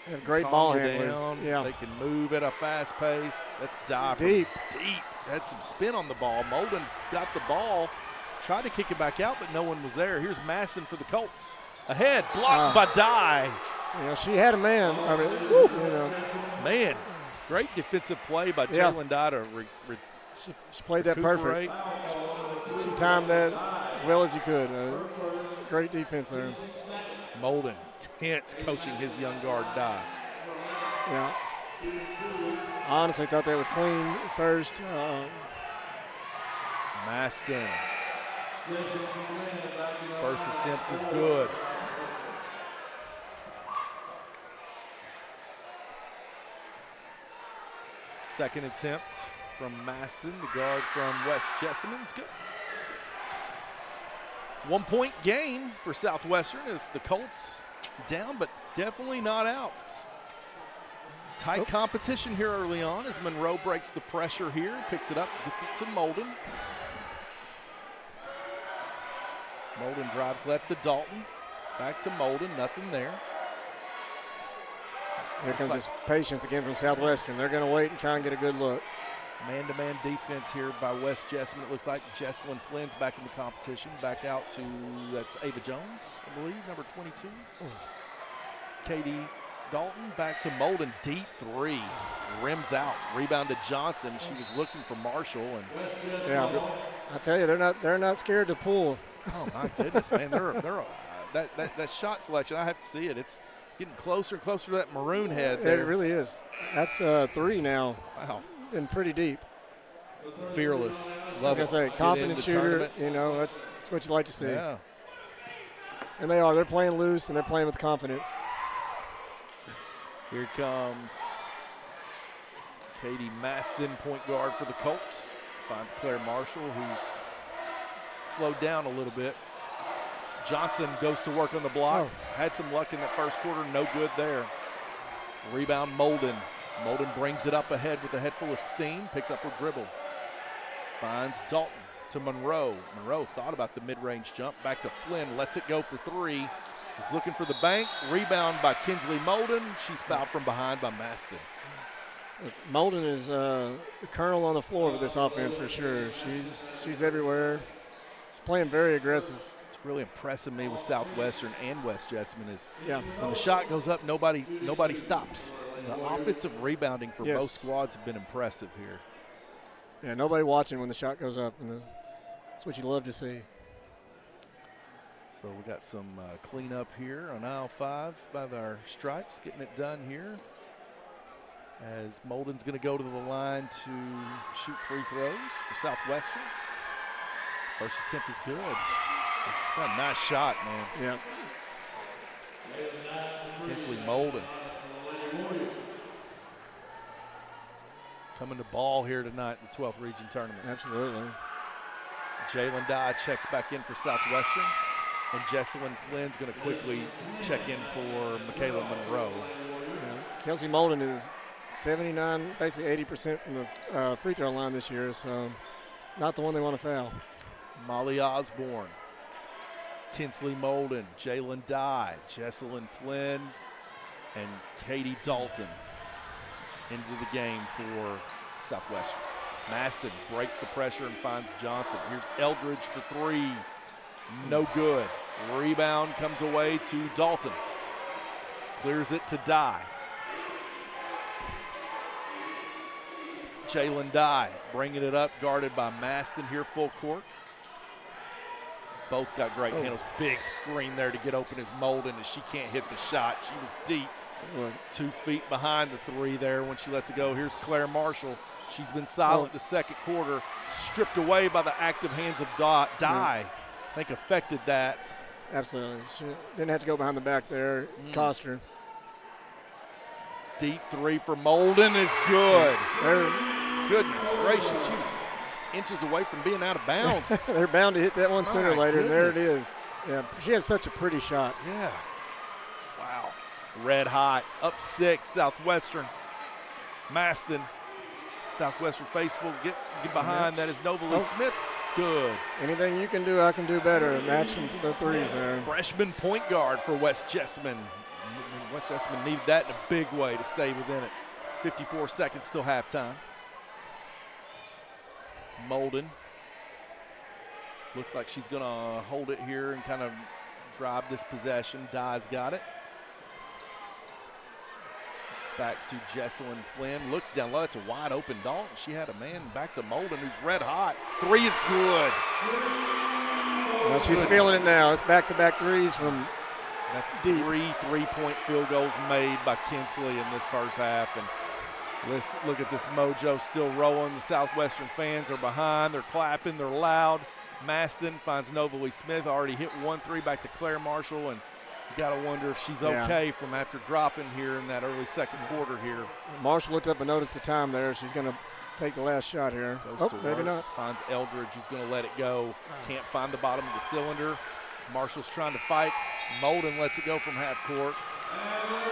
They have great calm ball you handlers. down. Yeah. They can move at a fast pace. That's Dye from Deep. deep. Had some spin on the ball. Molden got the ball, tried to kick it back out, but no one was there. Here's Masson for the Colts. Ahead, blocked by Dye. She had a man. I mean, Man, great defensive play by Yeah. Jalen Dye to she played that perfect. recuperate. She timed that as well as you could. Great defense there. Molden, tense coaching his young guard Dye. Yeah. I honestly thought that was clean at first. Maston. First attempt is good. Second attempt from Maston, the guard from West Jessamine. It's good. 1 point gain for Southwestern as the Colts down, but definitely not out. Tight competition here early on as Monroe breaks the pressure here, picks it up, gets it to Molden. Molden drives left to Dalton. Back to Molden, nothing there. Here comes this patience again from Southwestern. They're going to wait and try and get a good look. Man-to-man defense here by West Jessamine. It looks like Jessamine Flynn's back in the competition. Back out to, that's Ava Jones, I believe, number 22. Katie Dalton back to Molden, deep three. Rims out, rebound to Johnson. She was looking for Marshall. And Yeah, I tell you, they're not scared to pull. oh my goodness, man! That shot selection, I have to see it. It's getting closer and closer to that maroon head there. It really is. That's 3 now. Wow. And pretty deep. Fearless. I Love was it. going to say, confident Get in the shooter. tournament. That's what you like to see. Yeah. And they are. They're playing loose and they're playing with confidence. Here comes Katie Maston, point guard for the Colts. Finds Claire Marshall, who's slowed down a little bit. Johnson goes to work on the block. Had some luck in that first quarter, no good there. Rebound Molden. Molden brings it up ahead with a head full of steam, picks up her dribble. Finds Dalton to Monroe. Monroe thought about the mid-range jump. Back to Flynn, lets it go for 3. He's looking for the bank. Rebound by Kinsley Molden. She's fouled from behind by Maston. Molden is the colonel on the floor with this offense for sure. She's everywhere. She's playing very aggressive. It's really impressing me with Southwestern and West Jessamine is Yeah. when the shot goes up, nobody stops. The offensive rebounding for Yes. both squads have been impressive here. Yeah, nobody watching when the shot goes up. And that's what you love to see. So we got some cleanup here on aisle 5 by our Stripes, getting it done here. As Molden's going to go to the line to shoot free throws for Southwestern. First attempt is good. What a nice shot, man. Yeah. Kinsley Molden. Coming to ball here tonight in the 12th Region Tournament. Absolutely. Jalen Dye checks back in for Southwestern. And Jessamine Flynn's going to quickly check in for Michaela Monroe. Kelsey Molden is 79, basically 80% from the free throw line this year, so not the one they want to foul. Molly Osborne, Kinsley Molden, Jalen Dye, Jessamine Flynn, and Katie Dalton into the game for Southwestern. Maston breaks the pressure and finds Johnson. Here's Eldridge for three. No good. Rebound comes away to Dalton. Clears it to Dye. Jalen Dye bringing it up, guarded by Maston here full court. Both got great handles. Big screen there to get open as Molden, and she can't hit the shot. She was deep. 2 feet behind the three there when she lets it go. Here's Claire Marshall. She's been silent the second quarter, stripped away by the active hands of Dye. I think affected that. Absolutely. She didn't have to go behind the back there. Cost her. Deep three for Molden is good. Goodness gracious, she was inches away from being out of bounds. They're bound to hit that one sooner or later, and there it is. Yeah, she has such a pretty shot. Yeah. Wow. Red hot. Up 6, Southwestern. Maston. Southwestern faithful get behind. That is Novalee Smith. Good. Anything you can do, I can do better. Matching the threes there. Freshman point guard for West Jessamine. West Jessamine needed that in a big way to stay within it. 54 seconds till halftime. Molden. Looks like she's going to hold it here and kind of drive this possession. Dye's got it. Back to Jessamine Flynn. Looks down low. It's a wide open Dalton. She had a man. Back to Molden, who's red hot. Three is good. Well, she's feeling it now. It's back-to-back threes from That's deep. 3 3-point field goals made by Kinsley in this first half. And let's look at this mojo still rolling. The Southwestern fans are behind. They're clapping. They're loud. Maston finds Novalee Smith. Already hit 1-3 back to Claire Marshall. And you got to wonder if she's okay from after dropping here in that early second quarter here. Marshall looked up and noticed the time there. She's going to take the last shot here. Maybe not. Finds Eldridge, who's going to let it go. Can't find the bottom of the cylinder. Marshall's trying to fight. Molden lets it go from half court.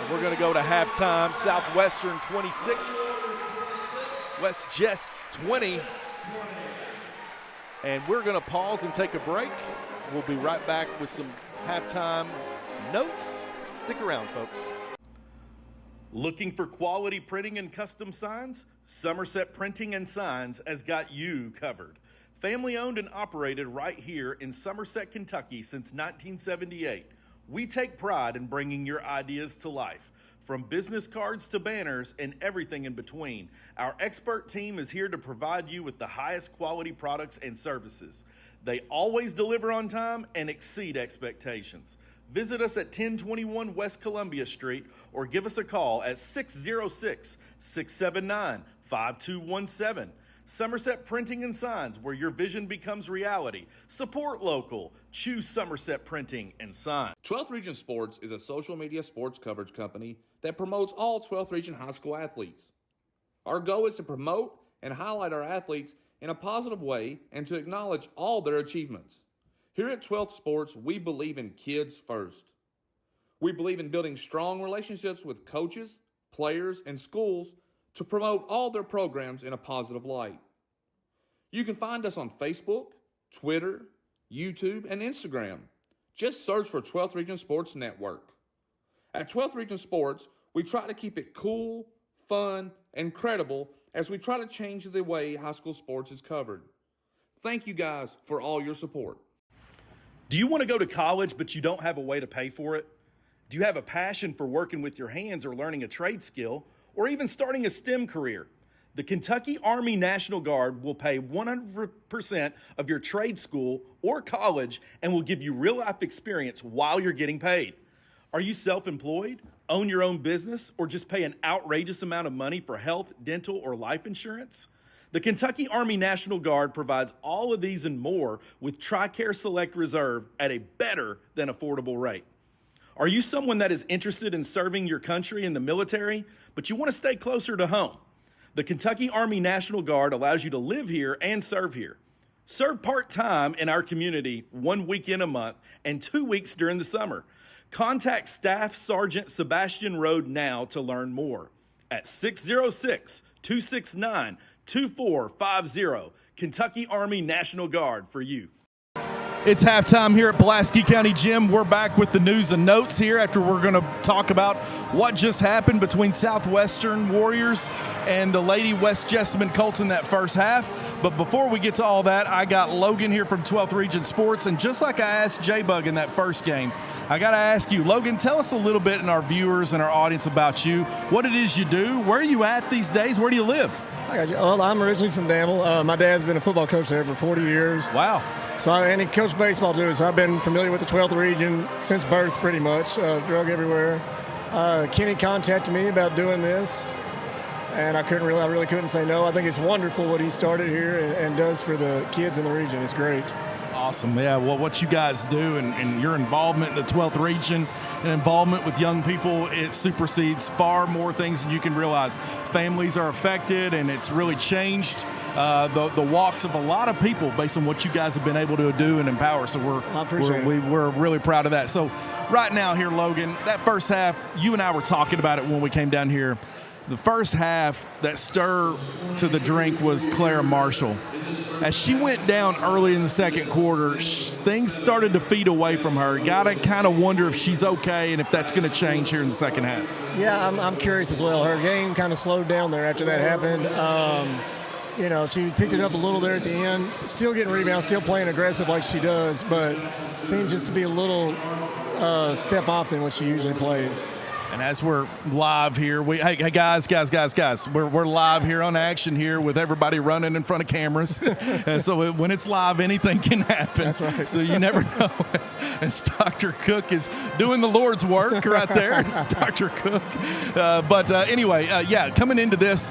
And we're going to go to halftime. Southwestern 26, West Jess 20. And we're going to pause and take a break. We'll be right back with some halftime notes. Stick around, folks. Looking for quality printing and custom signs? Somerset Printing and Signs has got you covered. Family owned and operated right here in Somerset, Kentucky since 1978. We take pride in bringing your ideas to life. From business cards to banners and everything in between, our expert team is here to provide you with the highest quality products and services. They always deliver on time and exceed expectations. Visit us at 1021 West Columbia Street or give us a call at 606-679-5217. Somerset Printing and Signs, where your vision becomes reality. Support local. Choose Somerset Printing and Signs. 12th Region Sports is a social media sports coverage company that promotes all 12th Region high school athletes. Our goal is to promote and highlight our athletes in a positive way and to acknowledge all their achievements. Here at 12th Sports, we believe in kids first. We believe in building strong relationships with coaches, players, and schools to promote all their programs in a positive light. You can find us on Facebook, Twitter, YouTube, and Instagram. Just search for 12th Region Sports Network. At 12th Region Sports, we try to keep it cool, fun, and credible as we try to change the way high school sports is covered. Thank you guys for all your support. Do you want to go to college but you don't have a way to pay for it? Do you have a passion for working with your hands or learning a trade skill, or even starting a STEM career? The Kentucky Army National Guard will pay 100% of your trade school or college and will give you real-life experience while you're getting paid. Are you self-employed, own your own business, or just pay an outrageous amount of money for health, dental, or life insurance? The Kentucky Army National Guard provides all of these and more with TRICARE Select Reserve at a better than affordable rate. Are you someone that is interested in serving your country in the military, but you want to stay closer to home? The Kentucky Army National Guard allows you to live here and serve here. Serve part-time in our community 1 weekend a month and 2 weeks during the summer. Contact Staff Sergeant Sebastian Rode now to learn more at 606-269-2450. Kentucky Army National Guard for you. It's halftime here at Pulaski County Gym. We're back with the news and notes here after we're going to talk about what just happened between Southwestern Warriors and the Lady West Jessamine Colts in that first half. But before we get to all that, I got Logan here from 12th Region Sports. And just like I asked J-Bug in that first game, I got to ask you, Logan, tell us a little bit in our viewers and our audience about you, what it is you do, where are you at these days, where do you live? I got you. Well, I'm originally from Danville. My dad's been a football coach there for 40 years. Wow. And he coached baseball too, so I've been familiar with the 12th region since birth pretty much, drug everywhere. Kenny contacted me about doing this, and I really couldn't say no. I think it's wonderful what he started here and does for the kids in the region. It's great. Awesome. Yeah, well, what you guys do and your involvement in the 12th region and involvement with young people, it supersedes far more things than you can realize. Families are affected, and it's really changed the walks of a lot of people based on what you guys have been able to do and empower. So we're really proud of that. So right now here, Logan, that first half, you and I were talking about it when we came down here. The first half, that stir to the drink was Clara Marshall. As she went down early in the second quarter, things started to feed away from her. Got to kind of wonder if she's okay and if that's going to change here in the second half. Yeah, I'm curious as well. Her game kind of slowed down there after that happened. She picked it up a little there at the end. Still getting rebounds, still playing aggressive like she does, but seems just to be a little step off than what she usually plays. And as we're live here, hey guys, we're live here on Action here with everybody running in front of cameras. And so when it's live, anything can happen. That's right. So you never know. As Dr. Cook is doing the Lord's work right there. It's Dr. Cook. Anyway, coming into this,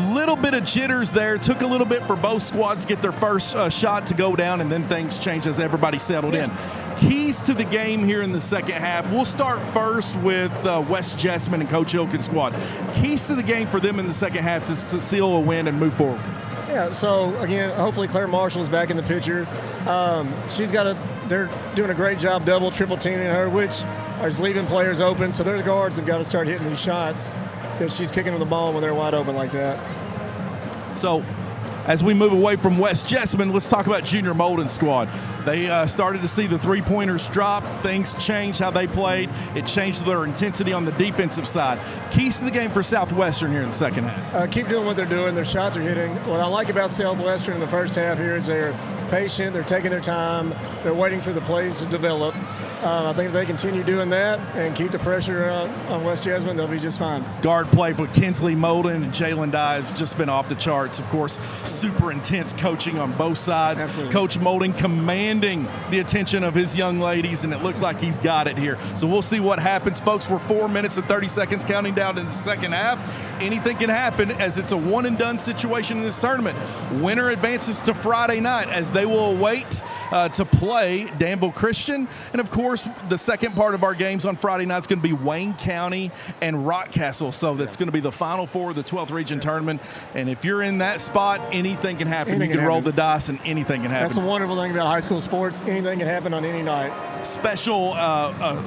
little bit of jitters there. Took a little bit for both squads to get their first shot to go down, and then things changed as everybody settled in. Keys to the game here in the second half. We'll start first with West Jessamine and Coach Hilkin's squad. Keys to the game for them in the second half to seal a win and move forward. Yeah, so again, hopefully Claire Marshall is back in the picture. They're doing a great job double, triple teaming her, which is leaving players open. So their guards have got to start hitting these shots that she's kicking to the ball when they're wide open like that. So as we move away from West Jessamine, let's talk about Junior Molden's squad. They started to see the three-pointers drop. Things changed how they played. It changed their intensity on the defensive side. Keys to the game for Southwestern here in the second half. Keep doing what they're doing. Their shots are hitting. What I like about Southwestern in the first half here is they're patient. They're taking their time. They're waiting for the plays to develop. I think if they continue doing that and keep the pressure on West Jessamine, they'll be just fine. Guard play for Kinsley Molden and Jalen Dye has just been off the charts. Of course, super intense coaching on both sides. Absolutely. Coach Molden commanding the attention of his young ladies, and it looks like he's got it here. So we'll see what happens. Folks, we're 4 minutes and 30 seconds counting down to the second half. Anything can happen as it's a one-and-done situation in this tournament. Winner advances to Friday night as they will await to play Danville Christian. And, of course, the second part of our games on Friday night is going to be Wayne County and Rockcastle. So that's going to be the Final Four of the 12th Region Tournament. And if you're in that spot, anything can happen. Anything you can can roll happen. the dice and anything can happen. That's the wonderful thing about high school sports. Anything can happen on any night. Special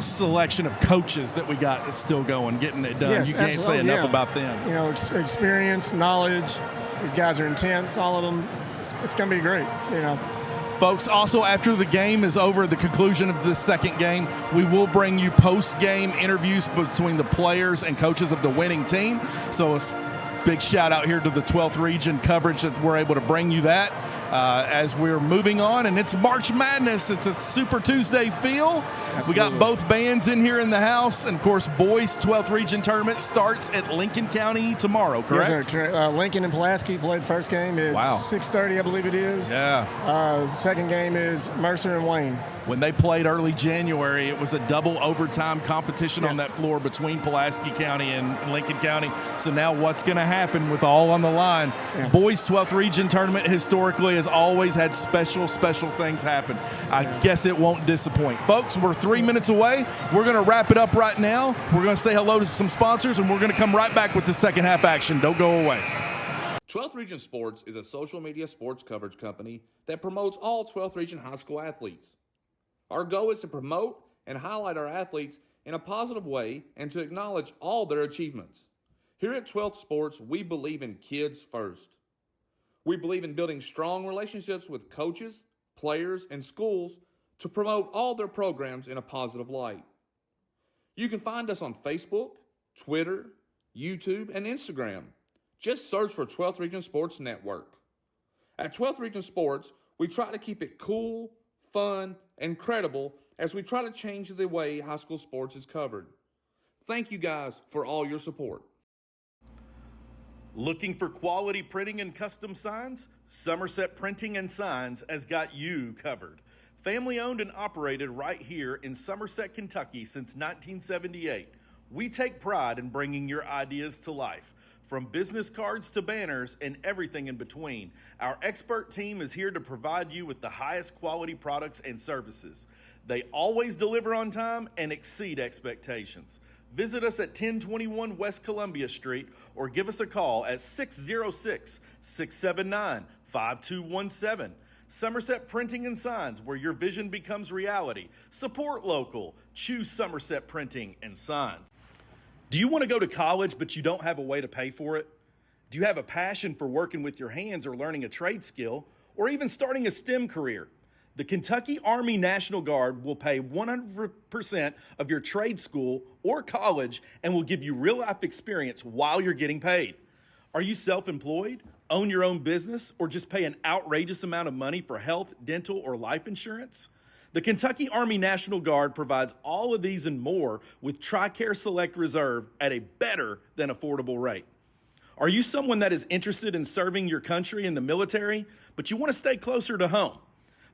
selection of coaches that we got that's still going, getting it done. Yes, you can't say absolutely, enough yeah. about them. Experience, knowledge. These guys are intense, all of them. It's going to be great, Folks, also after the game is over, the conclusion of this second game, we will bring you post-game interviews between the players and coaches of the winning team. So a big shout out here to the 12th Region coverage that we're able to bring you that as we're moving on. And it's March Madness. It's a Super Tuesday feel. Absolutely. We got both bands in here in the house. And, of course, boys 12th Region tournament starts at Lincoln County tomorrow, correct? Yes, sir. Lincoln and Pulaski played first game. It's 6:30, I believe it is. Yeah. Second game is Mercer and Wayne. When they played early January, it was a double overtime competition on that floor between Pulaski County and Lincoln County. So now what's going to happen with all on the line? Yeah. Boys 12th Region tournament historically has always had special things happen. I guess it won't disappoint. Folks, we're 3 minutes away. We're going to wrap it up right now. We're going to say hello to some sponsors, and we're going to come right back with the second half action. Don't go away. 12th Region Sports is a social media sports coverage company that promotes all 12th Region high school athletes. Our goal is to promote and highlight our athletes in a positive way and to acknowledge all their achievements. Here at 12th Sports, we believe in kids first. We believe in building strong relationships with coaches, players, and schools to promote all their programs in a positive light. You can find us on Facebook, Twitter, YouTube, and Instagram. Just search for 12th Region Sports Network. At 12th Region Sports, we try to keep it cool, fun, and credible as we try to change the way high school sports is covered. Thank you guys for all your support. Looking for quality printing and custom signs? Somerset Printing and Signs has got you covered. Family owned and operated right here in Somerset, Kentucky since 1978. We take pride in bringing your ideas to life. From business cards to banners and everything in between, our expert team is here to provide you with the highest quality products and services. They always deliver on time and exceed expectations. Visit us at 1021 West Columbia Street or give us a call at 606-679-5217. Somerset Printing and Signs, where your vision becomes reality. Support local. Choose Somerset Printing and Signs. Do you want to go to college but you don't have a way to pay for it? Do you have a passion for working with your hands or learning a trade skill or even starting a STEM career? The Kentucky Army National Guard will pay 100% of your trade school or college and will give you real-life experience while you're getting paid. Are you self-employed, own your own business, or just pay an outrageous amount of money for health, dental, or life insurance? The Kentucky Army National Guard provides all of these and more with TRICARE Select Reserve at a better than affordable rate. Are you someone that is interested in serving your country in the military, but you want to stay closer to home?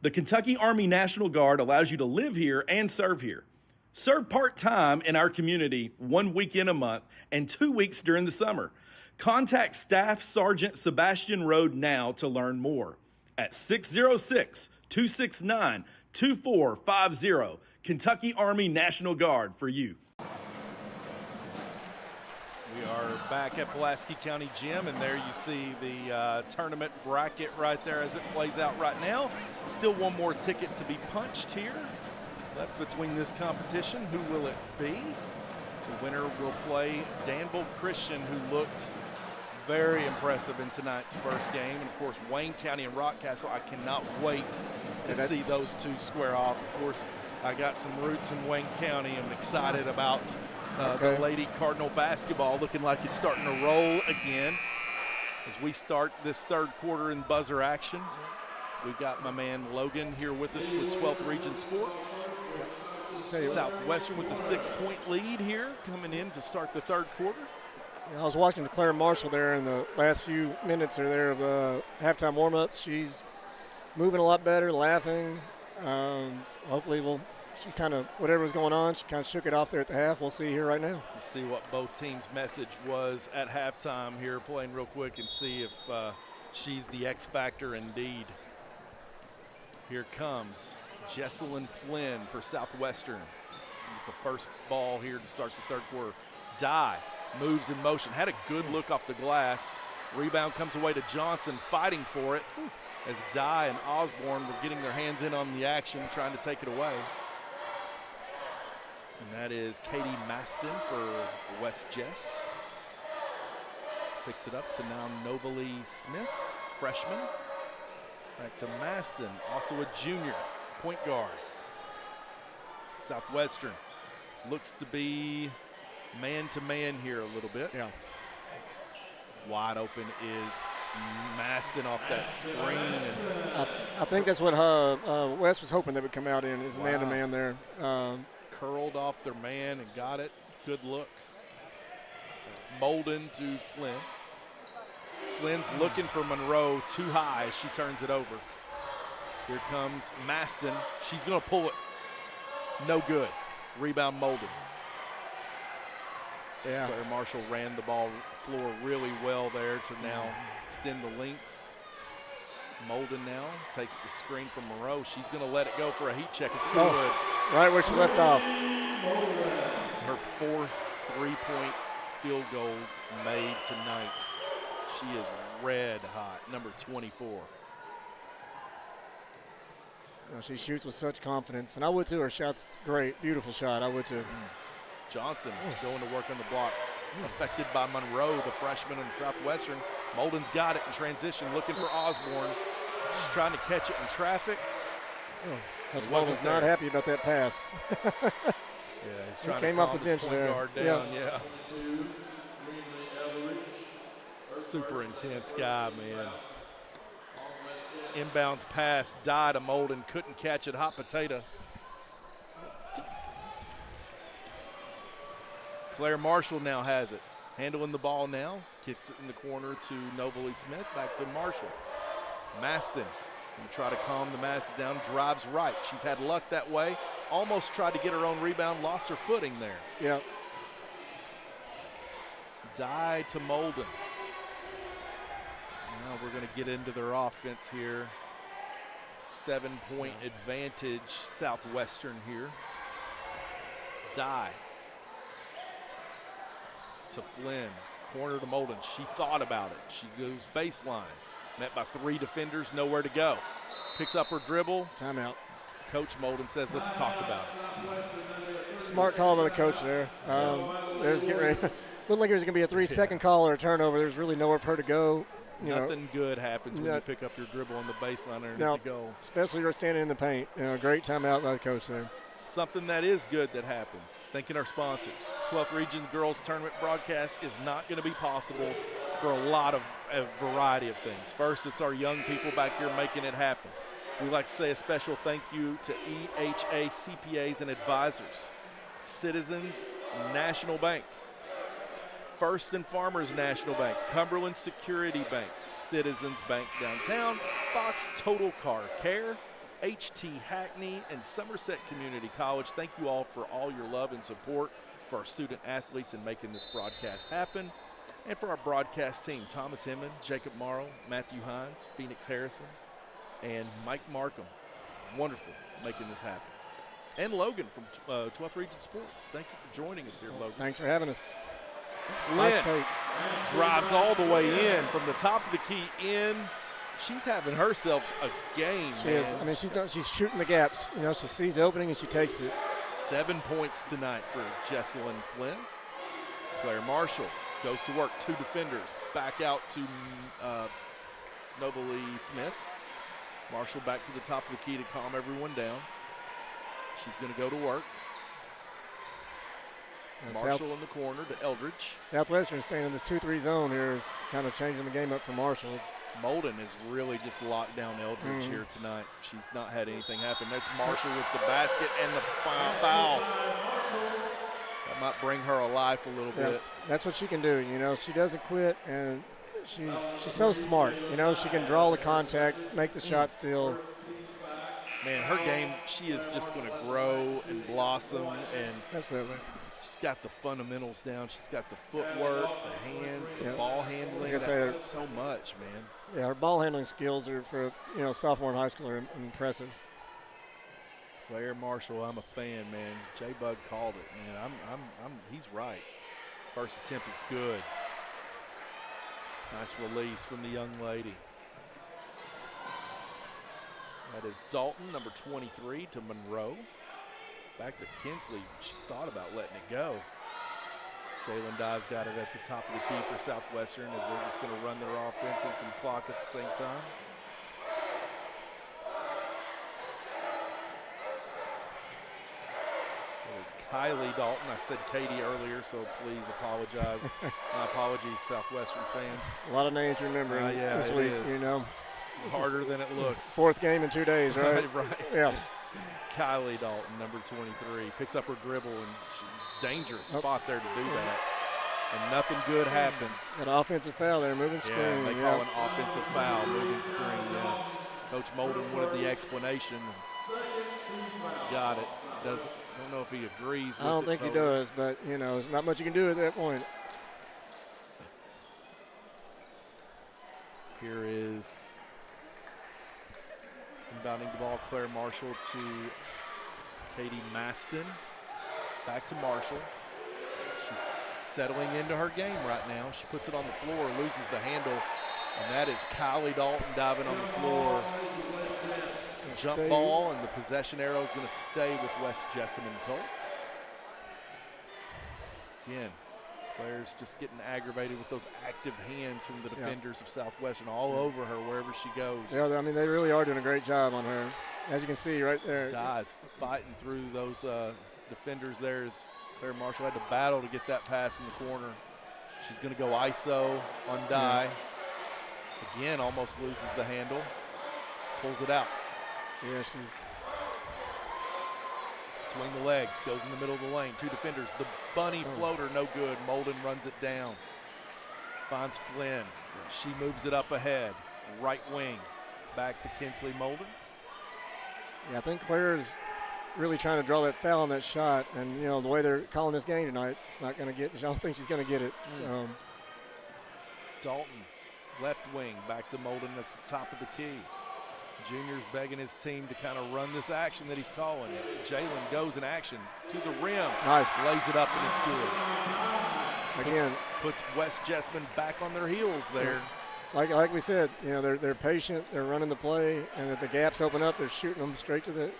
The Kentucky Army National Guard allows you to live here and serve here. Serve part-time in our community 1 weekend a month and 2 weeks during the summer. Contact Staff Sergeant Sebastian Rode now to learn more at 606-269-2450. Kentucky Army National Guard for you. We are back at Pulaski County Gym, and there you see the tournament bracket right there as it plays out right now. Still one more ticket to be punched here left between this competition. Who will it be? The winner will play Danville Christian, who looked very impressive in tonight's first game. And, of course, Wayne County and Rockcastle, I cannot wait to see those two square off. Of course, I got some roots in Wayne County. I'm excited about the Lady Cardinal basketball looking like it's starting to roll again as we start this third quarter in buzzer action. We've got my man Logan here with us for 12th Region Sports. Southwestern with the 6-point lead here coming in to start the third quarter. I was watching Claire Marshall there in the last few minutes there of the halftime warm-up. She's moving a lot better, laughing. Hopefully she kind of, whatever was going on, she kind of shook it off there at the half. We'll see here right now. We'll see what both teams' message was at halftime here, playing real quick, and see if she's the X factor indeed. Here comes Jessamine Flynn for Southwestern with the first ball here to start the third quarter. Dye moves in motion, had a good look off the glass. Rebound comes away to Johnson, fighting for it as Dye and Osborne were getting their hands in on the action, trying to take it away. And that is Katie Maston for West Jess. Picks it up to now Novalee Smith, freshman. Back to Maston, also a junior, point guard. Southwestern looks to be man-to-man here a little bit. Yeah. Wide open is Maston off that screen. And I think that's what Wes was hoping they would come out in, is man-to-man there. Curled off their man and got it. Good look. Molden to Flynn. Flynn's looking for Monroe, too high as she turns it over. Here comes Maston. She's going to pull it. No good. Rebound Molden. Yeah. Claire Marshall ran the ball floor really well there to now extend the lengths. Molden now takes the screen from Monroe. She's going to let it go for a heat check. It's good. Right where she left off. It's her fourth three-point field goal made tonight. She is red hot, number 24. She shoots with such confidence, and I would too. Her shot's great, beautiful shot. I would too. Johnson going to work on the blocks. Affected by Monroe, the freshman in Southwestern. Molden's got it in transition, looking for Osborne. She's trying to catch it in traffic. Coach Molden's not happy about that pass. Yeah, he's trying to calm his point guard down. Yeah. Super intense guy, man. Inbounds pass, died to Molden, couldn't catch it. Hot potato. Claire Marshall now has it. Handling the ball now. Kicks it in the corner to Novalee Smith. Back to Marshall. Maston going to try to calm the masses down. Drives right. She's had luck that way. Almost tried to get her own rebound. Lost her footing there. Yep. Die to Molden. Now we're going to get into their offense here. 7-point advantage Southwestern here. Die to Flynn. Corner to Molden. She thought about it. She goes baseline. Met by 3 defenders, nowhere to go. Picks up her dribble. Timeout. Coach Molden says, let's talk about it. Smart call by the coach there. There's getting ready. Looked like it was going to be a 3-second call or a turnover. There's really nowhere for her to go. Nothing good happens when you pick up your dribble on the baseline underneath the goal. Especially you're standing in the paint. Great timeout by the coach there. Something that is good that happens. Thanking our sponsors. 12th Region Girls Tournament broadcast is not going to be possible for a lot of a variety of things. First, it's our young people back here making it happen. We'd like to say a special thank you to EHA CPAs and advisors, Citizens National Bank, First and Farmers National Bank, Cumberland Security Bank, Citizens Bank Downtown, Fox Total Car Care, HT Hackney, and Somerset Community College. Thank you all for all your love and support for our student athletes and making this broadcast happen. And for our broadcast team, Thomas Hemmond, Jacob Morrow, Matthew Hines, Phoenix Harrison, and Mike Markham. Wonderful making this happen. And Logan from 12th Region Sports. Thank you for joining us here, Logan. Thanks for having us. Flynn drives all the way in from the top of the key in. She's having herself a game. She is. I mean, she's shooting the gaps. She sees the opening and she takes it. 7 points tonight for Jessamine Flynn. Claire Marshall goes to work. 2 defenders. Back out to Novalee Smith. Marshall back to the top of the key to calm everyone down. She's going to go to work. Marshall in the corner to Eldridge. Southwestern staying in this 2-3 zone here is kind of changing the game up for Marshall. Molden has really just locked down Eldridge here tonight. She's not had anything happen. That's Marshall with the basket and the foul. That might bring her alive a little bit. That's what she can do. She doesn't quit, and she's so smart. She can draw the contact, make the shot steal. Man, her game, she is just going to grow and blossom. And absolutely. She's got the fundamentals down. She's got the footwork, the hands, the ball handling. That's so much, man. Yeah, her ball handling skills are for sophomore in high school are impressive. Claire Marshall, I'm a fan, man. J Bug called it, man. He's right. First attempt is good. Nice release from the young lady. That is Dalton, number 23, to Monroe. Back to Kinsley. She thought about letting it go. Jalen Dye's got it at the top of the key for Southwestern as they're just going to run their offense and some clock at the same time. It is Kylie Dalton. I said Katie earlier, so please apologize. My apologies, Southwestern fans. A lot of names to remember this week, It's harder than it looks. 4th game in 2 days, right? Right. Yeah. Kylie Dalton, number 23, picks up her dribble, and dangerous spot there to do that. And nothing good happens. An offensive foul there, moving screen. Yeah, they call an offensive foul, moving screen, yeah. Coach Molden wanted the explanation. Got it. I don't know if he agrees with it. I don't think he does, but, there's not much you can do at that point. Here is inbounding the ball, Claire Marshall to Katie Maston. Back to Marshall. She's settling into her game right now. She puts it on the floor, loses the handle, and that is Kylie Dalton diving on the floor. jump ball, and the possession arrow is going to stay with West Jessamine Colts. Again, Claire's just getting aggravated with those active hands from the defenders of Southwestern all over her wherever she goes. Yeah, I mean, they really are doing a great job on her. As you can see right there. Di's fighting through those defenders there as Claire Marshall had to battle to get that pass in the corner. She's going to go ISO on Di. Again, almost loses the handle. Pulls it out. Yeah, she's between the legs, goes in the middle of the lane. Two defenders. The bunny floater, no good. Molden runs it down. Finds Flynn. She moves it up ahead. Right wing. Back to Kinsley Molden. Yeah, I think Claire's really trying to draw that foul on that shot. And, you know, the way they're calling this game tonight, it's not going to get – I don't think she's going to get it. So. Dalton, left wing, back to Molden at the top of the key. Junior's begging his team to kind of run this action that he's calling. Jalen goes in action to the rim. Nice. Lays it up, and it's good. Again. Puts West Jessamine back on their heels there. Like we said, you know, they're patient, they're running the play, and if the gaps open up, they're shooting them straight to the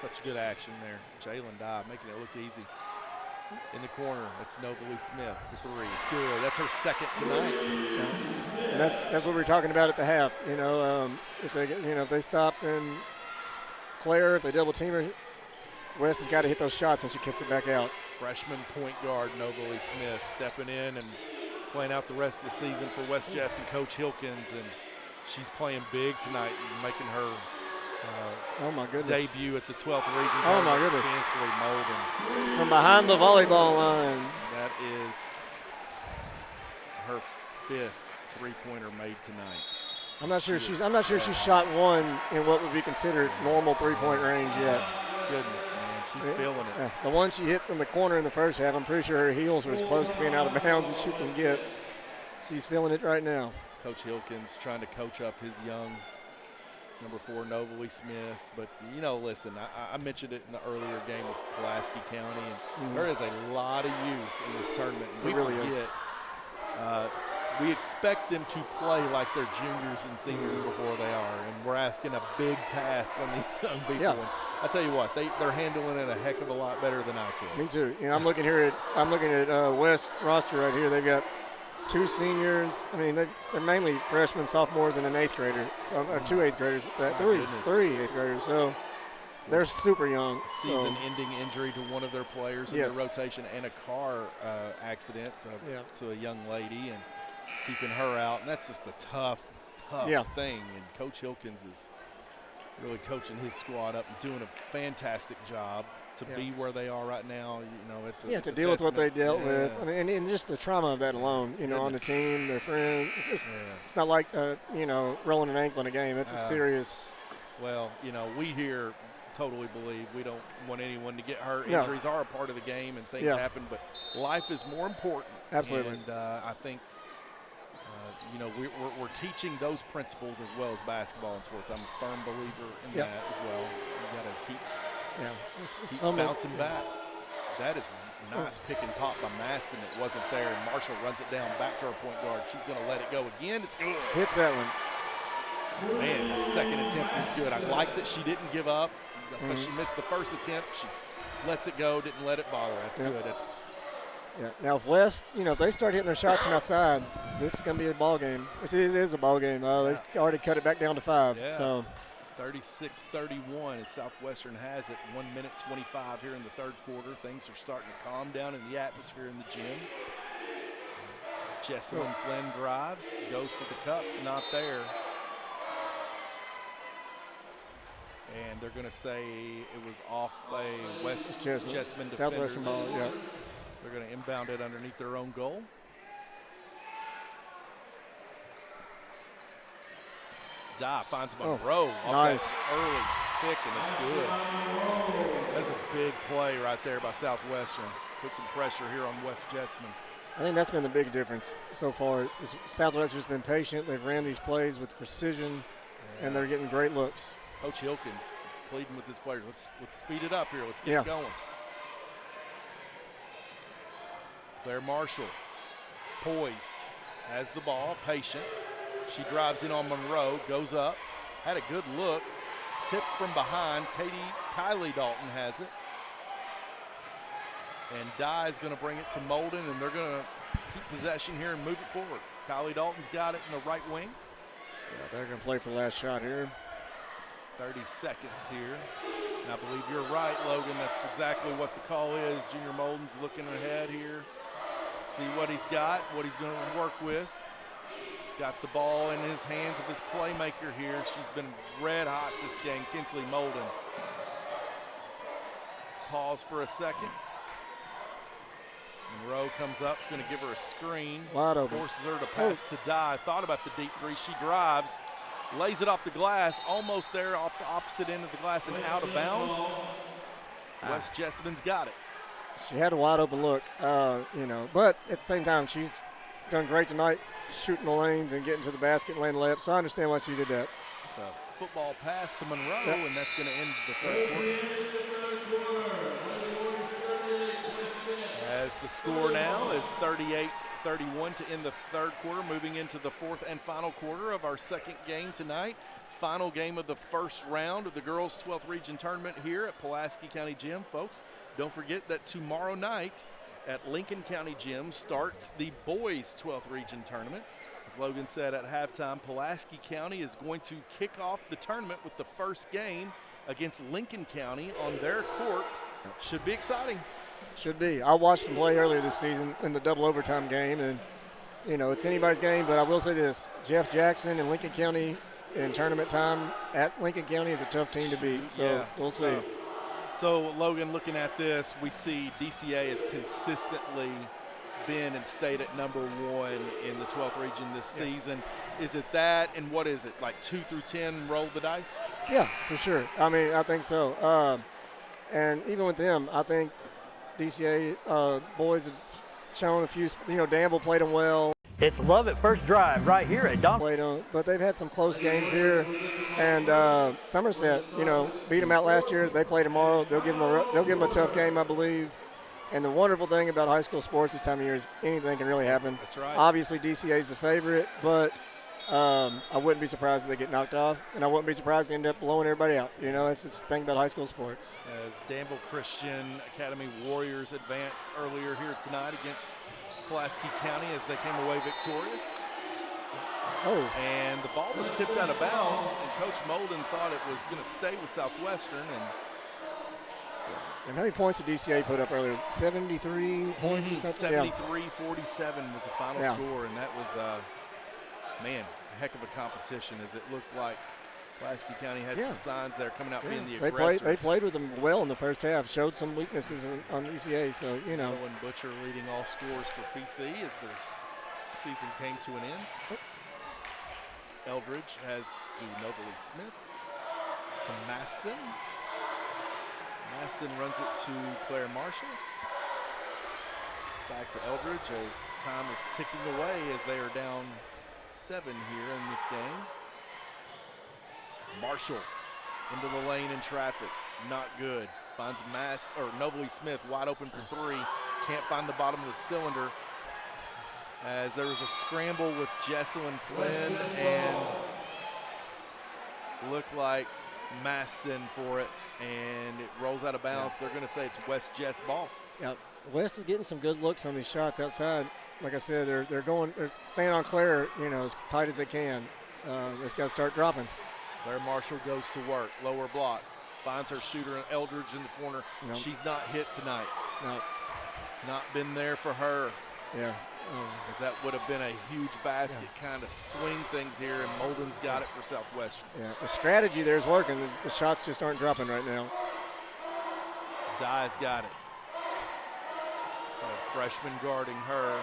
Such good action there. Jalen Dye making it look easy. In the corner, it's Novalee Smith for three. It's good. That's her second tonight. Yeah. And that's what we were talking about at the half. You know, if they stop and Claire, if they double team her, West has got to hit those shots when she kicks it back out. Freshman point guard Novalee Smith stepping in and playing out the rest of the season for West Jess and Coach Hilkins, and she's playing big tonight and making her oh my goodness. debut at the 12th region. Oh my goodness. Kinsley Molden. From behind the volleyball line. That is her fifth three-pointer made tonight. I'm not sure she's shot one in what would be considered normal three-point range yet. Goodness, man, she's feeling it. Yeah. The one she hit from the corner in the first half, I'm pretty sure her heels were as close to being out of bounds as she can get. She's feeling it right now. Coach Hilkins trying to coach up his young number 4, Novalee Smith. But, you know, listen, I mentioned it in the earlier game with Pulaski County, and there is a lot of youth in this tournament. And we really forget. We expect them to play like they're juniors and seniors before they are, and we're asking a big task on these young people. Yeah. And I tell you what, they're handling it a heck of a lot better than I could. Me too. You know, I'm looking at West roster right here. They've got 2 seniors. I mean, they're mainly freshmen, sophomores, and an 8th grader. So, or 2 8th graders. Three 8th graders. So they're super young. Season-ending injury to one of their players in their rotation, and a car accident to a young lady, and keeping her out. And that's just a tough thing. And Coach Hilkins is really coaching his squad up and doing a fantastic job to be where they are right now. You know, it's to deal with what they dealt with. I mean, and just the trauma of that alone. You know, on the team, their friends. It's not like rolling an ankle in a game. It's a serious. Well, you know, we here totally believe we don't want anyone to get hurt. Injuries are a part of the game, and things happen, but life is more important. Absolutely. And I think. You know, we're teaching those principles as well as basketball and sports. I'm a firm believer in that as well. You got to keep bouncing back. That is nice pick and pop by Maston. It wasn't there, and Marshall runs it down back to her point guard. She's going to let it go again. It's good. Hits that one. Man, the second attempt was good. I like that she didn't give up because she missed the first attempt. She lets it go, didn't let it bother her. That's good. Yeah. Now, if West, if they start hitting their shots from outside, this is going to be a ball game. Which is a ball game. They've already cut it back down to 5. Yeah. So 36-31 as Southwestern has it. 1 minute 25 here in the third quarter. Things are starting to calm down in the atmosphere in the gym. Jessamine Flynn drives, goes to the cup, not there. And they're going to say it was off a West Jessamine defender. Southwestern ball, yeah. They're going to inbound it underneath their own goal. Dye finds Monroe off that early pick, and it's good. That's a big play right there by Southwestern. Put some pressure here on West Jessamine. I think that's been the big difference so far. Southwestern's been patient. They've ran these plays with precision, and they're getting great looks. Coach Hilkins pleading with his players. Let's speed it up here. Let's get it going. Claire Marshall, poised, has the ball, patient. She drives in on Monroe, goes up, had a good look, Tip from behind. Kylie Dalton has it. And Dye is going to bring it to Molden, and they're going to keep possession here and move it forward. Kylie Dalton's got it in the right wing. Yeah, they're going to play for the last shot here. 30 seconds here. And I believe you're right, Logan. That's exactly what the call is. Junior Molden's looking ahead here. See what he's got, what he's going to work with. He's got the ball in his hands of his playmaker here. She's been red hot this game, Kinsley Molden. Pause for a second. Monroe comes up, is going to give her a screen. Wide open. Forces her to pass to Dye. Thought about the deep three. She drives, lays it off the glass, almost there off the opposite end of the glass and out of bounds. West Jessamine's got it. She had a wide open look, but at the same time, she's done great tonight, shooting the lanes and getting to the basket and laying the layup. So I understand why she did that. It's a football pass to Monroe, and that's going to end the third quarter. As the score now is 38-31 to end the third quarter, moving into the fourth and final quarter of our second game tonight. Final game of the first round of the girls' 12th region tournament here at Pulaski County Gym. Folks, don't forget that tomorrow night at Lincoln County Gym starts the boys' 12th region tournament. As Logan said at halftime, Pulaski County is going to kick off the tournament with the first game against Lincoln County on their court. Should be exciting. Should be. I watched them play earlier this season in the double overtime game, and, it's anybody's game, but I will say this. Jeff Jackson and Lincoln County in tournament time at Lincoln County is a tough team to beat, so we'll see. So, Logan, looking at this, we see DCA has consistently been and stayed at number one in the 12th region this season. Is it that, and what is it, like 2 through 10 roll the dice? Yeah, for sure. I mean, I think so. And even with them, I think DCA boys have shown a few, Danville played them well. It's love at first drive right here at Don. Played them, but they've had some close games here. And Somerset, beat them out last year. They play tomorrow. They'll give them a tough game, I believe. And the wonderful thing about high school sports this time of year is anything can really happen. That's right. Obviously, DCA is the favorite, but I wouldn't be surprised if they get knocked off, and I wouldn't be surprised if they end up blowing everybody out. It's just the thing about high school sports. As Danville Christian Academy Warriors advanced earlier here tonight against Pulaski County as they came away victorious. And the ball was tipped out of bounds, and Coach Molden thought it was going to stay with Southwestern. And how many points did DCA put up earlier? 73 points or something? 73-47 was the final score, and that was, a heck of a competition as it looked like Pulaski County had some signs there coming out being the aggressors. They played with them well in the first half, showed some weaknesses on DCA, so, Owen Butcher leading all scores for PC as the season came to an end. Eldridge has to Novalee Smith, to Maston. Maston runs it to Claire Marshall. Back to Eldridge as time is ticking away as they are down 7 here in this game. Marshall into the lane in traffic, not good. Finds Novalee Smith wide open for 3. Can't find the bottom of the cylinder. As there was a scramble with Jessamine Flynn and looked like Maston for it, and it rolls out of bounds. They're going to say it's West Jess ball. Yeah, West is getting some good looks on these shots outside. Like I said, they're staying on Claire, as tight as they can. Just got to start dropping. Claire Marshall goes to work, lower block, finds her shooter Eldridge in the corner. Nope. She's not hit tonight. No, not been there for her. Yeah. Because that would have been a huge basket, kind of swing things here, and Molden's got it for Southwestern. Yeah, the strategy there is working. The shots just aren't dropping right now. Dye's got it. A freshman guarding her.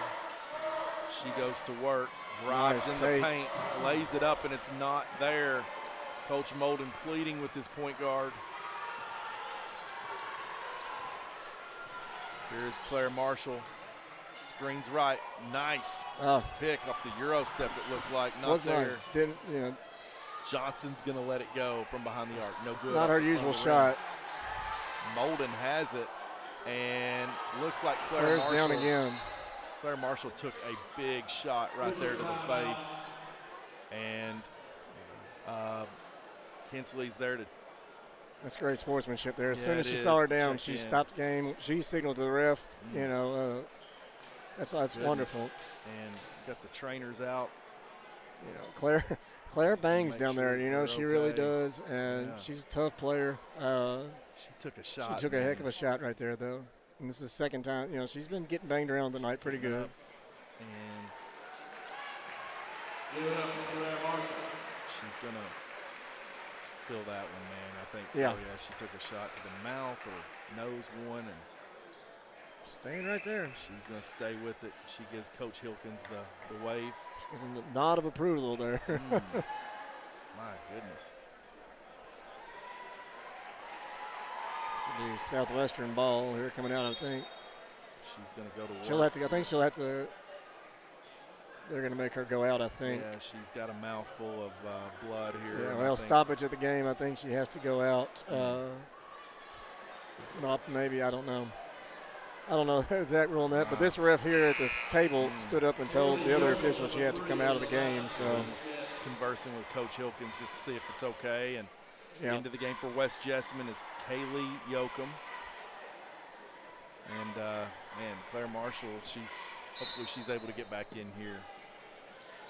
She goes to work, drives in the paint, lays it up, and it's not there. Coach Molden pleading with his point guard. Here's Claire Marshall. Screens right. Nice pick off the Euro step, it looked like. Not there. Nice. Didn't, Johnson's going to let it go from behind the arc. No good. Not her usual shot. Molden has it, and looks like Claire Marshall. Down again. Claire Marshall took a big shot right there to the face, and Kinsley's there to That's great sportsmanship there. As Yeah, soon as it she is, saw her to down, check she in. stopped the game. She signaled to the ref. You know, that's Goodness. wonderful. And got the trainers out. You know, Claire bangs Make down there. sure You know, they're she really okay. does, and Yeah. she's a tough player. She took a shot. She took a heck of a shot right there, though. And this is the second time. You know, she's been getting banged around tonight pretty good. And she's going to feel that one, man. I think so. Yeah. Yeah, she took a shot to the mouth or nose one, and Staying right there. she's going to stay with it. She gives Coach Hilkins the wave. Giving the nod of approval there. My goodness. The Southwestern ball here coming out, I think. She's going to go to work. She'll have to. I think she'll have to. They're going to make her go out, I think. Yeah, she's got a mouthful of blood here. Yeah, and well, I think stoppage at the game. I think she has to go out. Maybe, I don't know. I don't know the exact rule on that, but this ref here at the table stood up and told the other official she had to come out of the game. So He's conversing with Coach Hilkins just to see if it's okay. And yeah, into the game for West Jessamine is Kaylee Yoakum. And, man, Claire Marshall, hopefully she's able to get back in here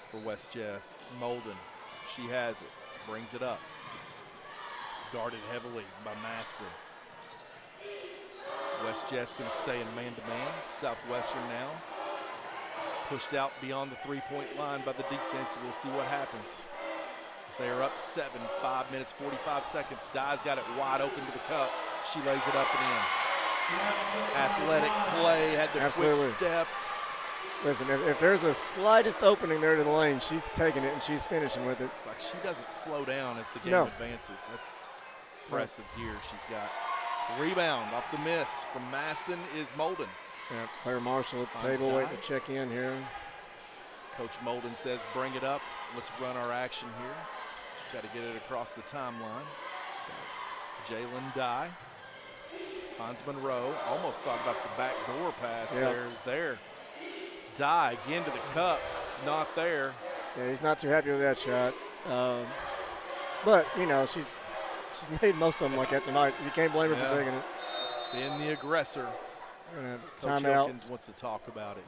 for West Jess. Molden, she has it, brings it up. Guarded heavily by Maston. West Jess going to stay in man-to-man. Southwestern now pushed out beyond the three-point line by the defense. We'll see what happens. As they are up 7, 5 minutes, 45 seconds. Dye's got it wide open to the cup. She lays it up and in. Athletic play, had the Absolutely. quick step. listen, if there's a slightest opening there to the lane, she's taking it and she's finishing with it. It's like she doesn't slow down as the game No. advances. That's impressive gear she's got. Rebound off the miss from Maston is Molden. Yeah, Claire Marshall at the Finds table Dye. waiting to check in here. Coach Molden says, bring it up. Let's run our action here. Got to get it across the timeline. Jalen Dye. Finds Monroe. Almost thought about the backdoor pass. Yeah. There. Dye again to the cup. It's not there. Yeah, he's not too happy with that shot. But, you know, she's made most of them like that tonight, so you can't blame her Yeah. for taking it. Being the aggressor. We're gonna have Coach timeout. Hilkins wants to talk about it.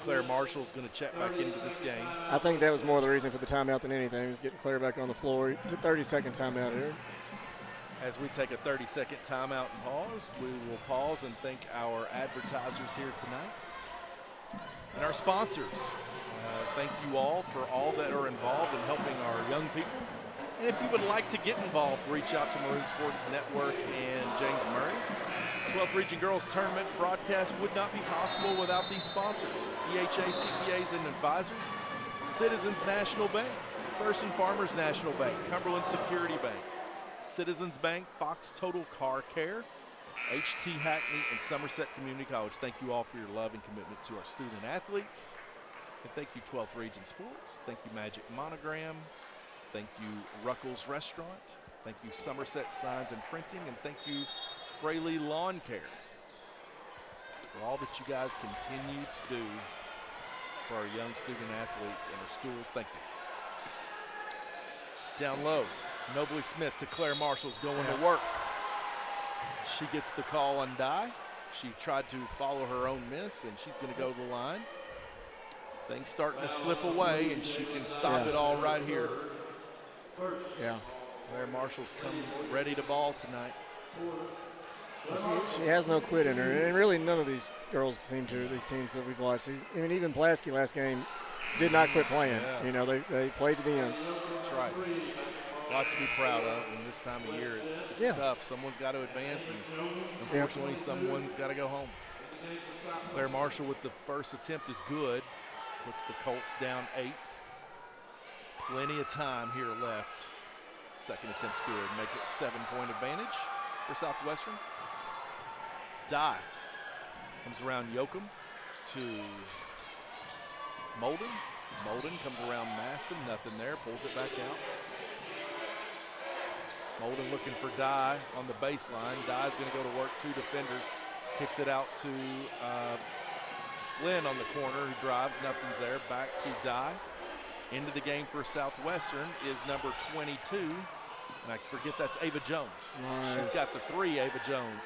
Claire Marshall's going to check back into this game. I think that was more the reason for the timeout than anything. It was getting Claire back on the floor. It's a 30-second timeout here. As we take a 30-second timeout and pause, we will pause and thank our advertisers here tonight and our sponsors. Thank you all for all that are involved in helping our young people. And if you would like to get involved, reach out to Maroon Sports Network and James Murray. 12th Region Girls Tournament broadcast would not be possible without these sponsors: EHA CPAs and Advisors, Citizens National Bank, First and Farmers National Bank, Cumberland Security Bank, Citizens Bank, Fox Total Car Care, HT Hackney, and Somerset Community College. Thank you all for your love and commitment to our student athletes. And thank you, 12th Region Sports. Thank you, Magic Monogram. Thank you, Ruckles Restaurant. Thank you, Somerset Signs and Printing. And thank you, Fraley Lawn Care, for all that you guys continue to do for our young student athletes and our schools. Thank you. Down low, Nobley Smith to Claire Marshall's going to work. She gets the call on Dye. She tried to follow her own miss, and she's going to go to the line. Things starting to slip away, and she can stop it all right here. Yeah. Claire Marshall's coming ready to ball tonight. She has no quit in her, and really none of these girls seem to, these teams that we've watched. I mean, even Pulaski last game did not quit playing. Yeah. You know, they played to the end. That's right. A lot to be proud of, and this time of year it's tough. Someone's got to advance, and unfortunately someone's got to go home. Claire Marshall with the first attempt is good. Puts the Colts down 8. Plenty of time here left. Second attempt's good. Make it 7-point advantage for Southwestern. Dye comes around Yoakum to Molden. Molden comes around Maston. Nothing there. Pulls it back out. Molden looking for Dye on the baseline. Dye's going to go to work. 2 defenders. Kicks it out to Flynn on the corner, who drives. Nothing's there. Back to Dye. Into the game for Southwestern is number 22, And I forget that's Ava Jones. Nice. She's got the 3, Ava Jones.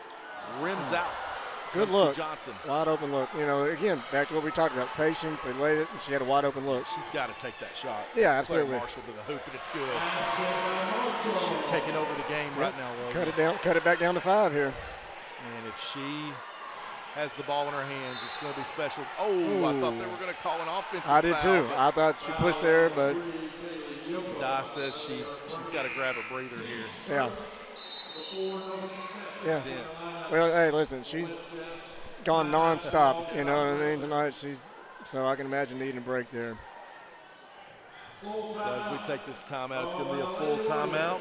Rims out. Good Comes look. to Johnson. Wide open look. You know, again, back to what we talked about. Patience. They laid it, and she had a wide open look. She's got to take that shot. Yeah, That's Claire absolutely. Marshall to the hoop, and it's good. She's taking over the game right now, Logan. Cut it down. Cut it back down to 5 here. And if she has the ball in her hands, it's going to be special. Oh, I thought they were going to call an offensive foul. I did too. I thought she pushed there, but Di says she's got to grab a breather here. yeah. Yeah. Intense. Well, hey, listen, she's gone nonstop. You know what I mean? Tonight, so I can imagine needing a break there. So as we take this timeout, it's going to be a full timeout.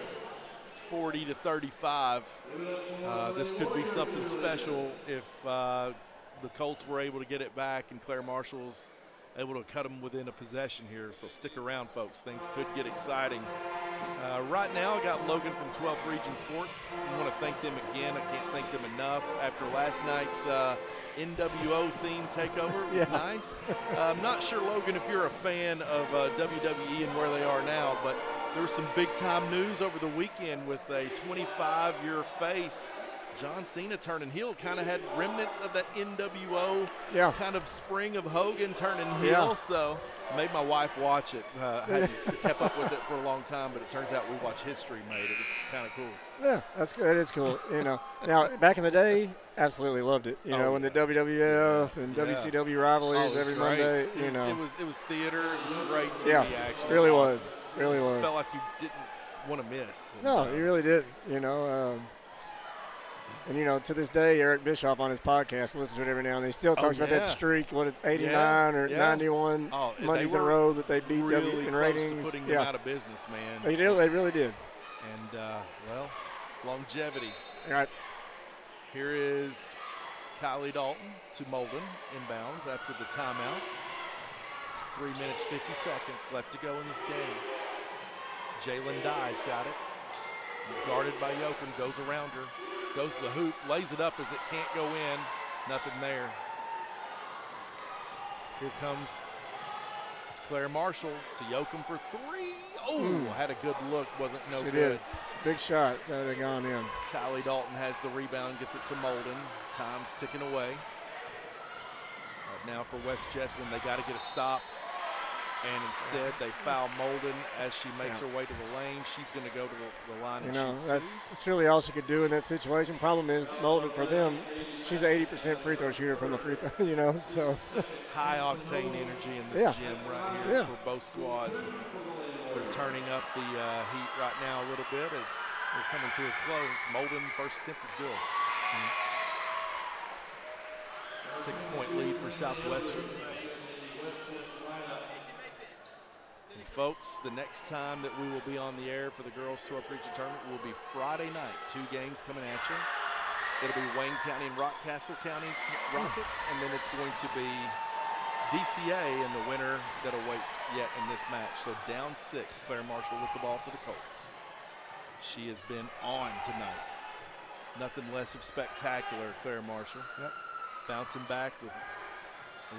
40-35. This could be something special if the Colts were able to get it back and Claire Marshall's able to cut them within a possession here. So stick around, folks. Things could get exciting. Right now, I got Logan from 12th Region Sports. I want to thank them again. I can't thank them enough. After last night's NWO theme takeover, it was nice. I'm not sure, Logan, if you're a fan of WWE and where they are now, but there was some big-time news over the weekend with a 25-year face. John Cena turning heel, kind of had remnants of that NWO kind of spring of Hogan turning heel, so made my wife watch it. I hadn't kept up with it for a long time, but it turns out we watch History Made. It was kind of cool. Yeah, that's good. It is cool. You know, now back in the day, absolutely loved it. You know, when the WWF and WCW rivalries every great. Monday. You know, it was theater. It was great TV action. Really was. was. Really it was. Felt like you didn't want to miss. No, you really did. You know. And, you know, to this day, Eric Bischoff on his podcast, listens to it every now and then. He still talks about that streak, what is 89 or 91 Mondays in a row that they beat really in close ratings. to putting them out of business, man. They did. They really did. And, well, longevity. All right. Here is Kylie Dalton to Molden inbounds after the timeout. 3 minutes, 50 seconds left to go in this game. Jalen Dye's got it. Guarded by Yoakum, goes around her. Goes to the hoop, lays it up as it can't go in. Nothing there. Here comes Claire Marshall to Yoakum for 3. Oh, had a good look, wasn't no she good. Did. Big shot that had gone in. Kylie Dalton has the rebound, gets it to Molden. Time's ticking away. Right now for West Jessamine, they got to get a stop. And instead, they foul Molden as she makes her way to the lane. She's going to go to the line and shoot that's really all she could do in that situation. Problem is, Molden, for them, she's an 80% free throw shooter from the free throw, you know, so. High-octane energy in this gym right here for both squads. They're turning up the heat right now a little bit as we're coming to a close. Molden, first attempt is good. 6-point lead for Southwestern. And folks, the next time that we will be on the air for the girls 12th Region Tournament will be Friday night. 2 games coming at you. It'll be Wayne County and Rockcastle County Rockets, and then it's going to be DCA and the winner that awaits yet in this match. So down 6, Claire Marshall with the ball for the Colts. She has been on tonight. Nothing less of spectacular, Claire Marshall. Bouncing back with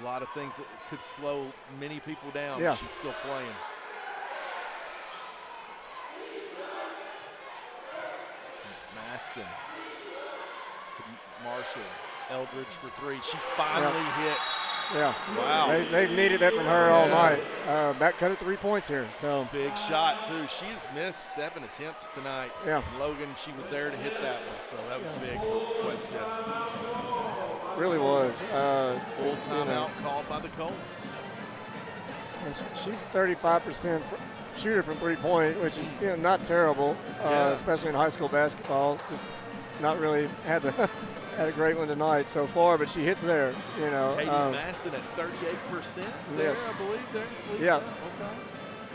a lot of things that could slow many people down. But she's still playing. Maston to Marshall. Eldridge for 3. She finally hits. Yeah. Wow. They've needed that from her all night. Back cut at 3 points here. So big shot too. She's missed 7 attempts tonight. Yeah. Logan, she was there to hit that one, so that was big for West Jessamine. Really was. Full timeout called by the Colts. She's 35% shooter from 3-point, which is not terrible, especially in high school basketball. Just not really had a great one tonight so far, but she hits there. You know, Katie Masson at 38% there, I believe. Yeah. Okay.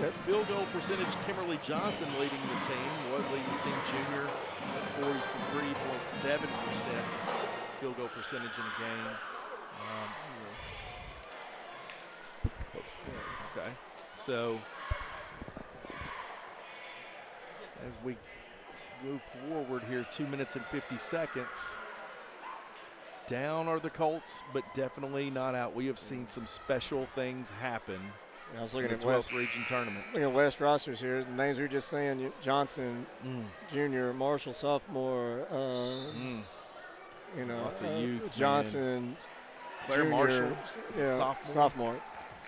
Yep. Field goal percentage, Kimberly Johnson leading the team. Was leading the team junior at 43.7% field goal percentage in the game. Okay. So as we move forward here, 2 minutes and 50 seconds. Down are the Colts, but definitely not out. We have seen some special things happen I was looking in at the 12th West region tournament. Looking at West rosters here, the names we were just saying: Johnson, junior; Marshall, sophomore. You know, lots of youth. Johnson, Claire junior, Marshall, sophomore.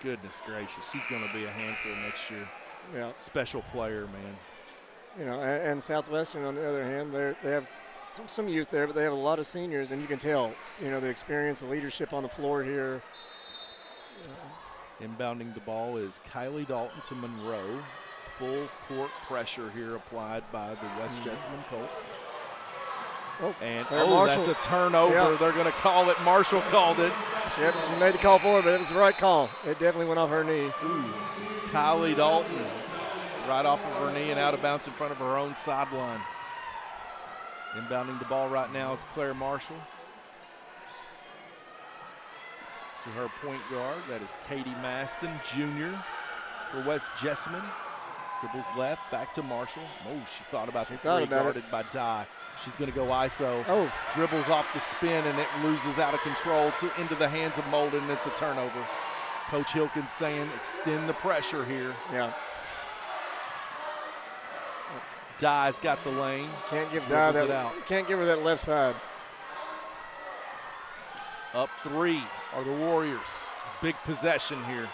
Goodness gracious, she's going to be a handful next year. Yeah, special player, man. You know, and Southwestern on the other hand, they have some youth there, but they have a lot of seniors, and you can tell, you know, the experience, the leadership on the floor here. Inbounding the ball is Kylie Dalton to Monroe. Full court pressure here applied by the West Jessamine Colts. And that's a turnover. Yeah. They're going to call it. Marshall called it. She made the call for it, but it was the right call. It definitely went off her knee. Kylie Dalton right off of her knee and out of bounds in front of her own sideline. Inbounding the ball right now is Claire Marshall. To her point guard, that is Katie Maston, junior for West Jessamine. Dribbles left, back to Marshall. She thought about the three, guarded by Dye. She's going to go ISO. Dribbles off the spin, and it loses out of control into the hands of Molden, and it's a turnover. Coach Hilkins saying extend the pressure here. Yeah. Dye's got the lane. Can't give Dye that out. Can't give her that left side. Up 3 are the Warriors. Big possession here.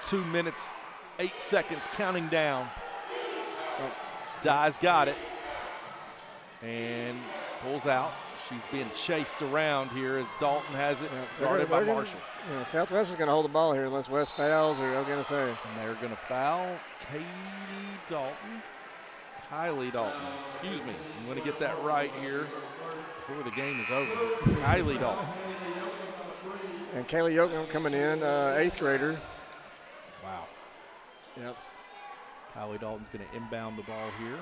2 minutes, 8 seconds, counting down. Dye's got it. And pulls out. She's being chased around here as Dalton has it, guarded by Marshall. Southwestern's going to hold the ball here unless West fouls, or I was going to say. And they're going to foul Kylie Dalton. Excuse me. I'm going to get that right here before the game is over. Kylie Dalton. And Kaylee Yoakum coming in, 8th grader. Wow. Yep. Kylie Dalton's going to inbound the ball here.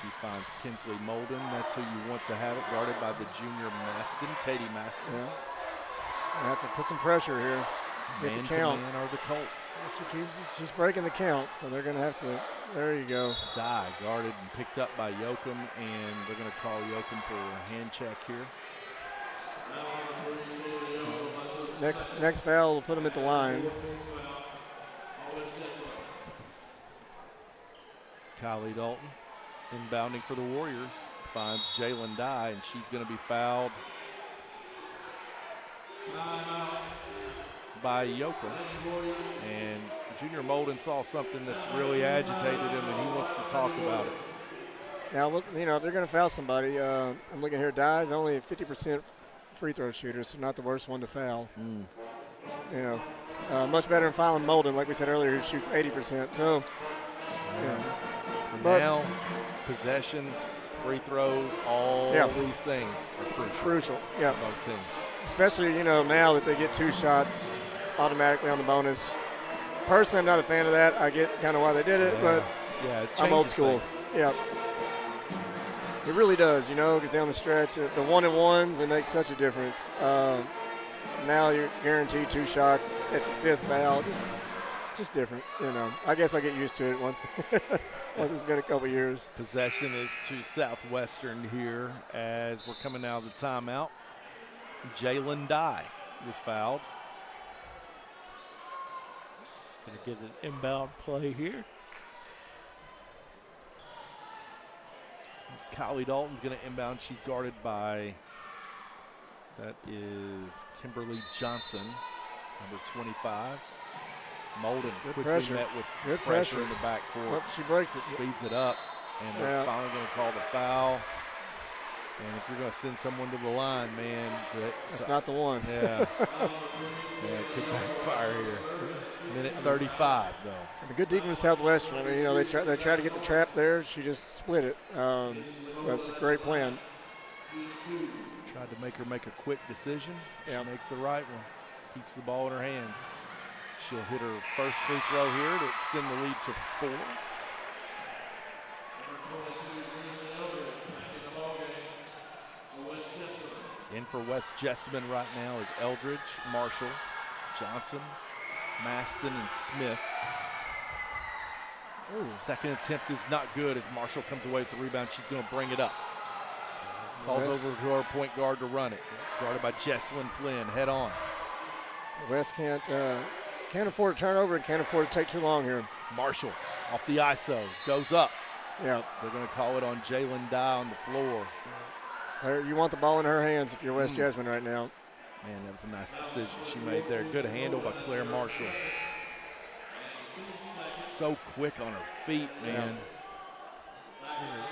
She finds Kinsley Molden. That's who you want to have it, guarded by the junior Maston, Katie Maston. Yeah. They have to put some pressure here. Man to man are the Colts. She's breaking the count, so they're going to have to. There you go. Dye guarded and picked up by Yoakum, and they're going to call Yoakum for a hand check here. Next foul will put them at the line. Kylie Dalton inbounding for the Warriors finds Jalen Dye, and she's going to be fouled by Yoakum. And Junior Molden saw something that's really agitated him, and he wants to talk about it. Now, you know, if they're going to foul somebody, I'm looking here. Dye's only a 50% free throw shooter, so not the worst one to foul. You know, much better than fouling Molden, like we said earlier, who shoots 80%. So, now possessions, free throws, all these things are crucial. Yeah, both teams. Especially, you know, now that they get 2 shots automatically on the bonus. Personally, I'm not a fan of that. I get kind of why they did it, but I'm old school. Things. Yeah. It really does, you know, because down the stretch, the 1-and-1s, it makes such a difference. Now you're guaranteed 2 shots at the 5th foul. Just different, you know. I guess I get used to it once it's been a couple years. Possession is to Southwestern here as we're coming out of the timeout. Jalen Dye was fouled. Going to get an inbound play here. As Kylie Dalton's going to inbound. She's guarded by, that is Kimberly Johnson, number 25. Molden quickly met with pressure in the backcourt. She breaks it. Speeds it up, and they're finally going to call the foul. And if you're going to send someone to the line, man. That's not the one. Yeah. It could backfire here. Minute 35, though. And a good defense Southwestern. I mean, you know, they try to get the trap there. She just split it. That's a great plan. Tried to make her make a quick decision. She makes the right one. Keeps the ball in her hands. She'll hit her first free throw here to extend the lead to 4. In for West Jessamine right now is Eldridge, Marshall, Johnson, Maston, and Smith. Second attempt is not good as Marshall comes away with the rebound. She's going to bring it up. Calls over to our point guard to run it. Guarded by Jessamine Flynn, head on. West can't afford a turnover and can't afford to take too long here. Marshall off the ISO, goes up. Yeah. They're going to call it on Jalen Dye on the floor. You want the ball in her hands if you're West Jessamine right now. Man, that was a nice decision she made there. Good handle by Claire Marshall. So quick on her feet, man.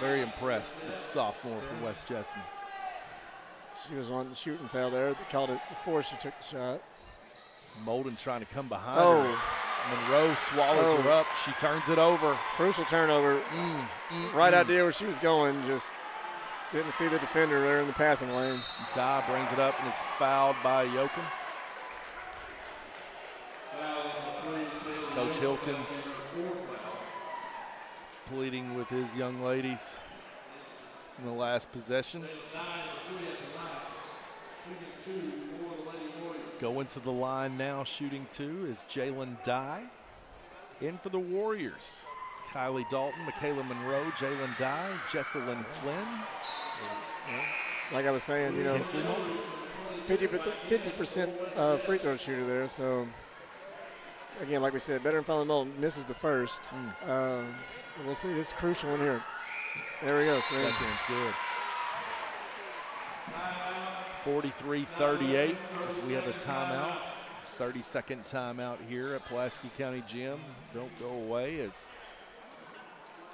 Very impressed with the sophomore from West Jessamine. She was on the shooting foul there. They called it before she took the shot. Molden trying to come behind her. Monroe swallows her up. She turns it over. Crucial turnover. Right idea where she was going. Just didn't see the defender there in the passing lane. Dye brings it up and is fouled by Yoakum. Coach Hilkins pleading with his young ladies in the last possession. Going to the line now, shooting 2 is Jalen Dye. In for the Warriors. Kylie Dalton, Michaela Monroe, Jalen Dye, Jessamine Flynn. Like I was saying, 50% free throw shooter there. So, again, like we said, better than Fallon Moulton. Misses the first. We'll see. This is crucial in here. There we go. Second's good. 43-38 as we have a timeout. 30-second timeout here at Pulaski County Gym. Don't go away as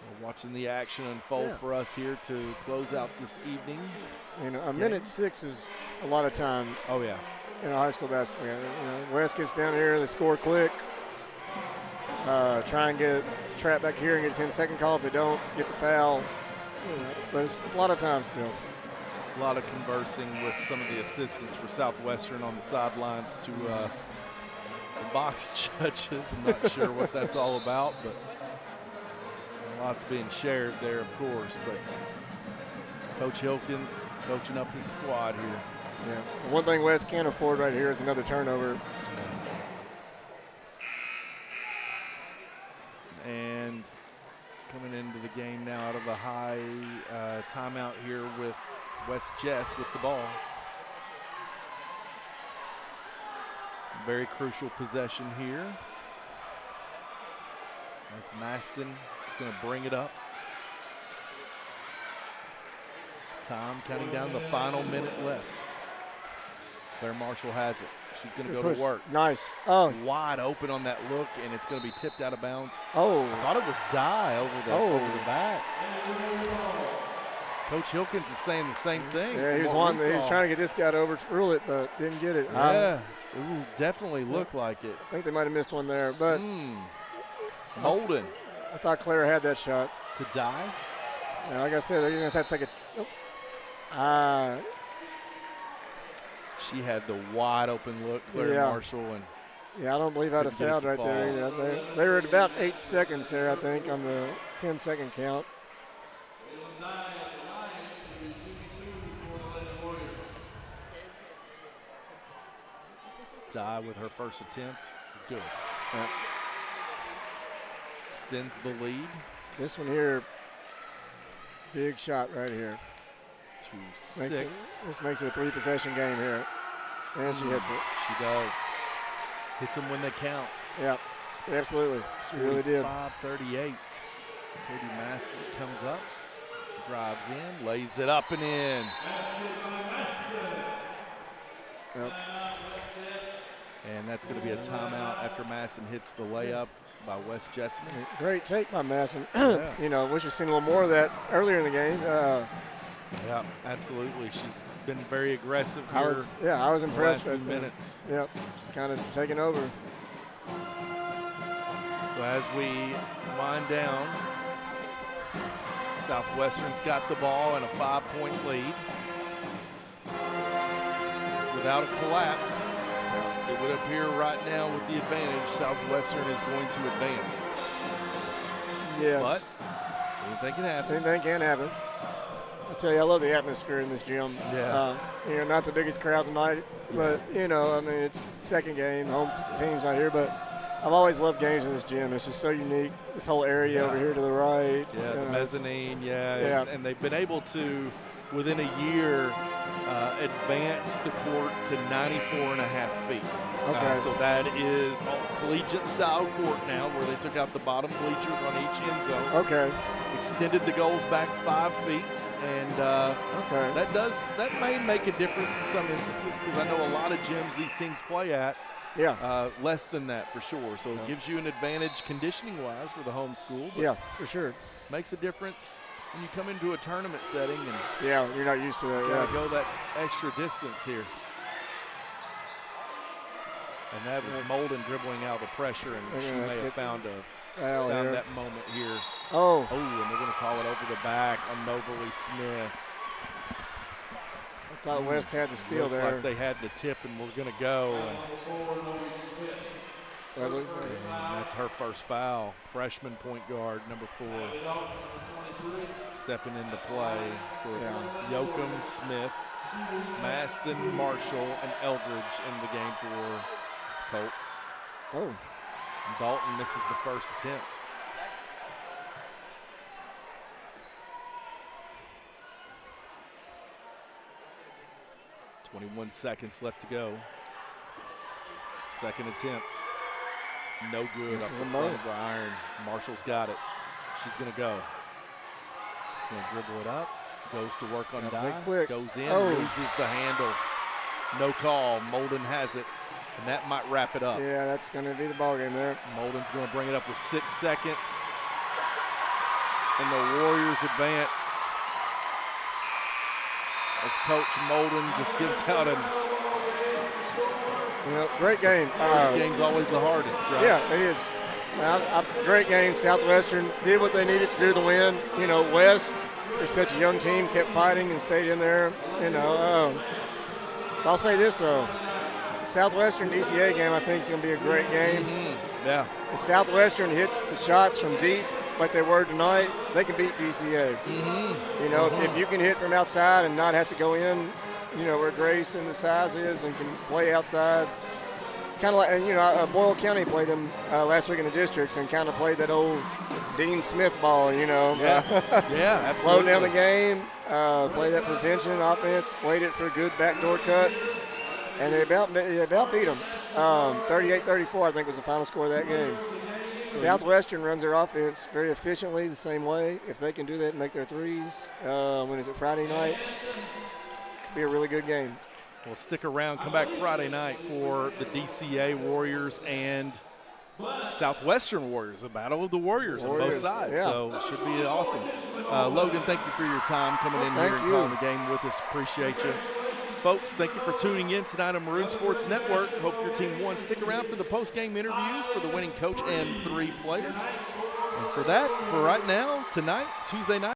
we're watching the action unfold for us here to close out this evening. A minute 6 is a lot of time. Oh, yeah. In high school basketball. West gets down here, they score quick. Try and get trapped back here and get a 10-second call. If they don't, get the foul. But it's a lot of time still. A lot of conversing with some of the assistants for Southwestern on the sidelines to the box judges. I'm not sure what that's all about, but lots being shared there, of course. But Coach Hilkins coaching up his squad here. Yeah. One thing West can't afford right here is another turnover. And coming into the game now out of a high timeout here with West Jess with the ball. Very crucial possession here. As Maston is going to bring it up. Time counting down the final minute left. Claire Marshall has it. She's going to go to work. Nice. Oh. Wide open on that look, and it's going to be tipped out of bounds. Oh. I thought it was Dye over the back. Coach Hilkins is saying the same thing. Yeah, he was trying to get this guy to overrule it, but didn't get it. Yeah, it definitely looked like it. I think they might have missed one there, but Molden. I thought Claire had that shot. To Dye? Yeah, like I said, they're going to have to take it. She had the wide open look, Claire Marshall. And I don't believe I'd have fouled right there either. They were at about 8 seconds there, I think, on the 10-second count. Dye with her first attempt is good. Extends the lead. This one here, big shot right here. 2-6. This makes it a 3-possession game here. And she hits it. She does. Hits them when they count. Yeah, absolutely. She really did. 5-38. Katie Maston comes up, drives in, lays it up and in. Yep. And that's going to be a timeout after Masson hits the layup by West Jessamine. Great take by Masson. Wish we'd seen a little more of that earlier in the game. Yeah, absolutely. She's been very aggressive here. I was impressed. Last few minutes. Yep, just kind of taking over. So as we wind down, Southwestern's got the ball and a 5-point lead. Without a collapse, it would appear right now with the advantage, Southwestern is going to advance. Yes. But anything can happen. Anything can happen. I tell you, I love the atmosphere in this gym. Yeah. Not the biggest crowd tonight, but, it's second game, home team's not here, but I've always loved games in this gym. It's just so unique. This whole area over here to the right. Yeah, the mezzanine, and they've been able to within a year, advanced the court to 94.5 feet. Okay. So that is a collegiate-style court now, where they took out the bottom bleachers on each end zone. Okay. Extended the goals back 5 feet, and that may make a difference in some instances, because I know a lot of gyms these teams play at less than that for sure. So it gives you an advantage conditioning-wise for the home school. But yeah, for sure. Makes a difference when you come into a tournament setting and you're not used to that. go that extra distance here. And that was Molden dribbling out of the pressure, and she may have found that moment here. Oh, and they're going to call it over the back on Moberly Smith. I thought West had the steal Looks there. like they had the tip and we're going to go. And that's her first foul. Freshman point guard, number 4, stepping into play. So it's Yoakum, Smith, Maston, Marshall, and Eldridge in the game for Colts. Oh. And Dalton misses the first attempt. .21 seconds left to go. Second attempt. No good up the front of the iron. Marshall's got it. She's going to go. She's going to dribble it up. Goes to work on dive. Goes in, loses the handle. No call. Molden has it. And that might wrap it up. Yeah, that's going to be the ball game there. Molden's going to bring it up with 6 seconds. And the Warriors advance. As Coach Molden just gives out a great game. First game's always the hardest, right? Yeah, it is. Great game. Southwestern did what they needed to do to win. West, for such a young team, kept fighting and stayed in there. I'll say this, though. The Southwestern DCA game, I think, is going to be a great game. Mm-hmm. Yeah. If Southwestern hits the shots from deep like they were tonight, they can beat DCA. Mm-hmm. If you can hit from outside and not have to go in, where Grace and the size is, and can play outside. Kind of like, Boyle County played them last week in the districts and kind of played that old Dean Smith ball, Yeah, absolutely. Slowed down the game, played that prevention offense, played it for good backdoor cuts, and they about beat them. 38-34, I think, was the final score of that game. Southwestern runs their offense very efficiently the same way. If they can do that and make their threes, when is it, Friday night? Could be a really good game. Well, stick around. Come back Friday night for the DCA Warriors and Southwestern Warriors, a battle of the Warriors on both sides. Yeah. So it should be awesome. Logan, thank you for your time coming in here and calling the game with us. Appreciate you. Folks, thank you for tuning in tonight on Maroon Sports Network. Hope your team won. Stick around for the post-game interviews for the winning coach and 3 players. And for right now, tonight, Tuesday night,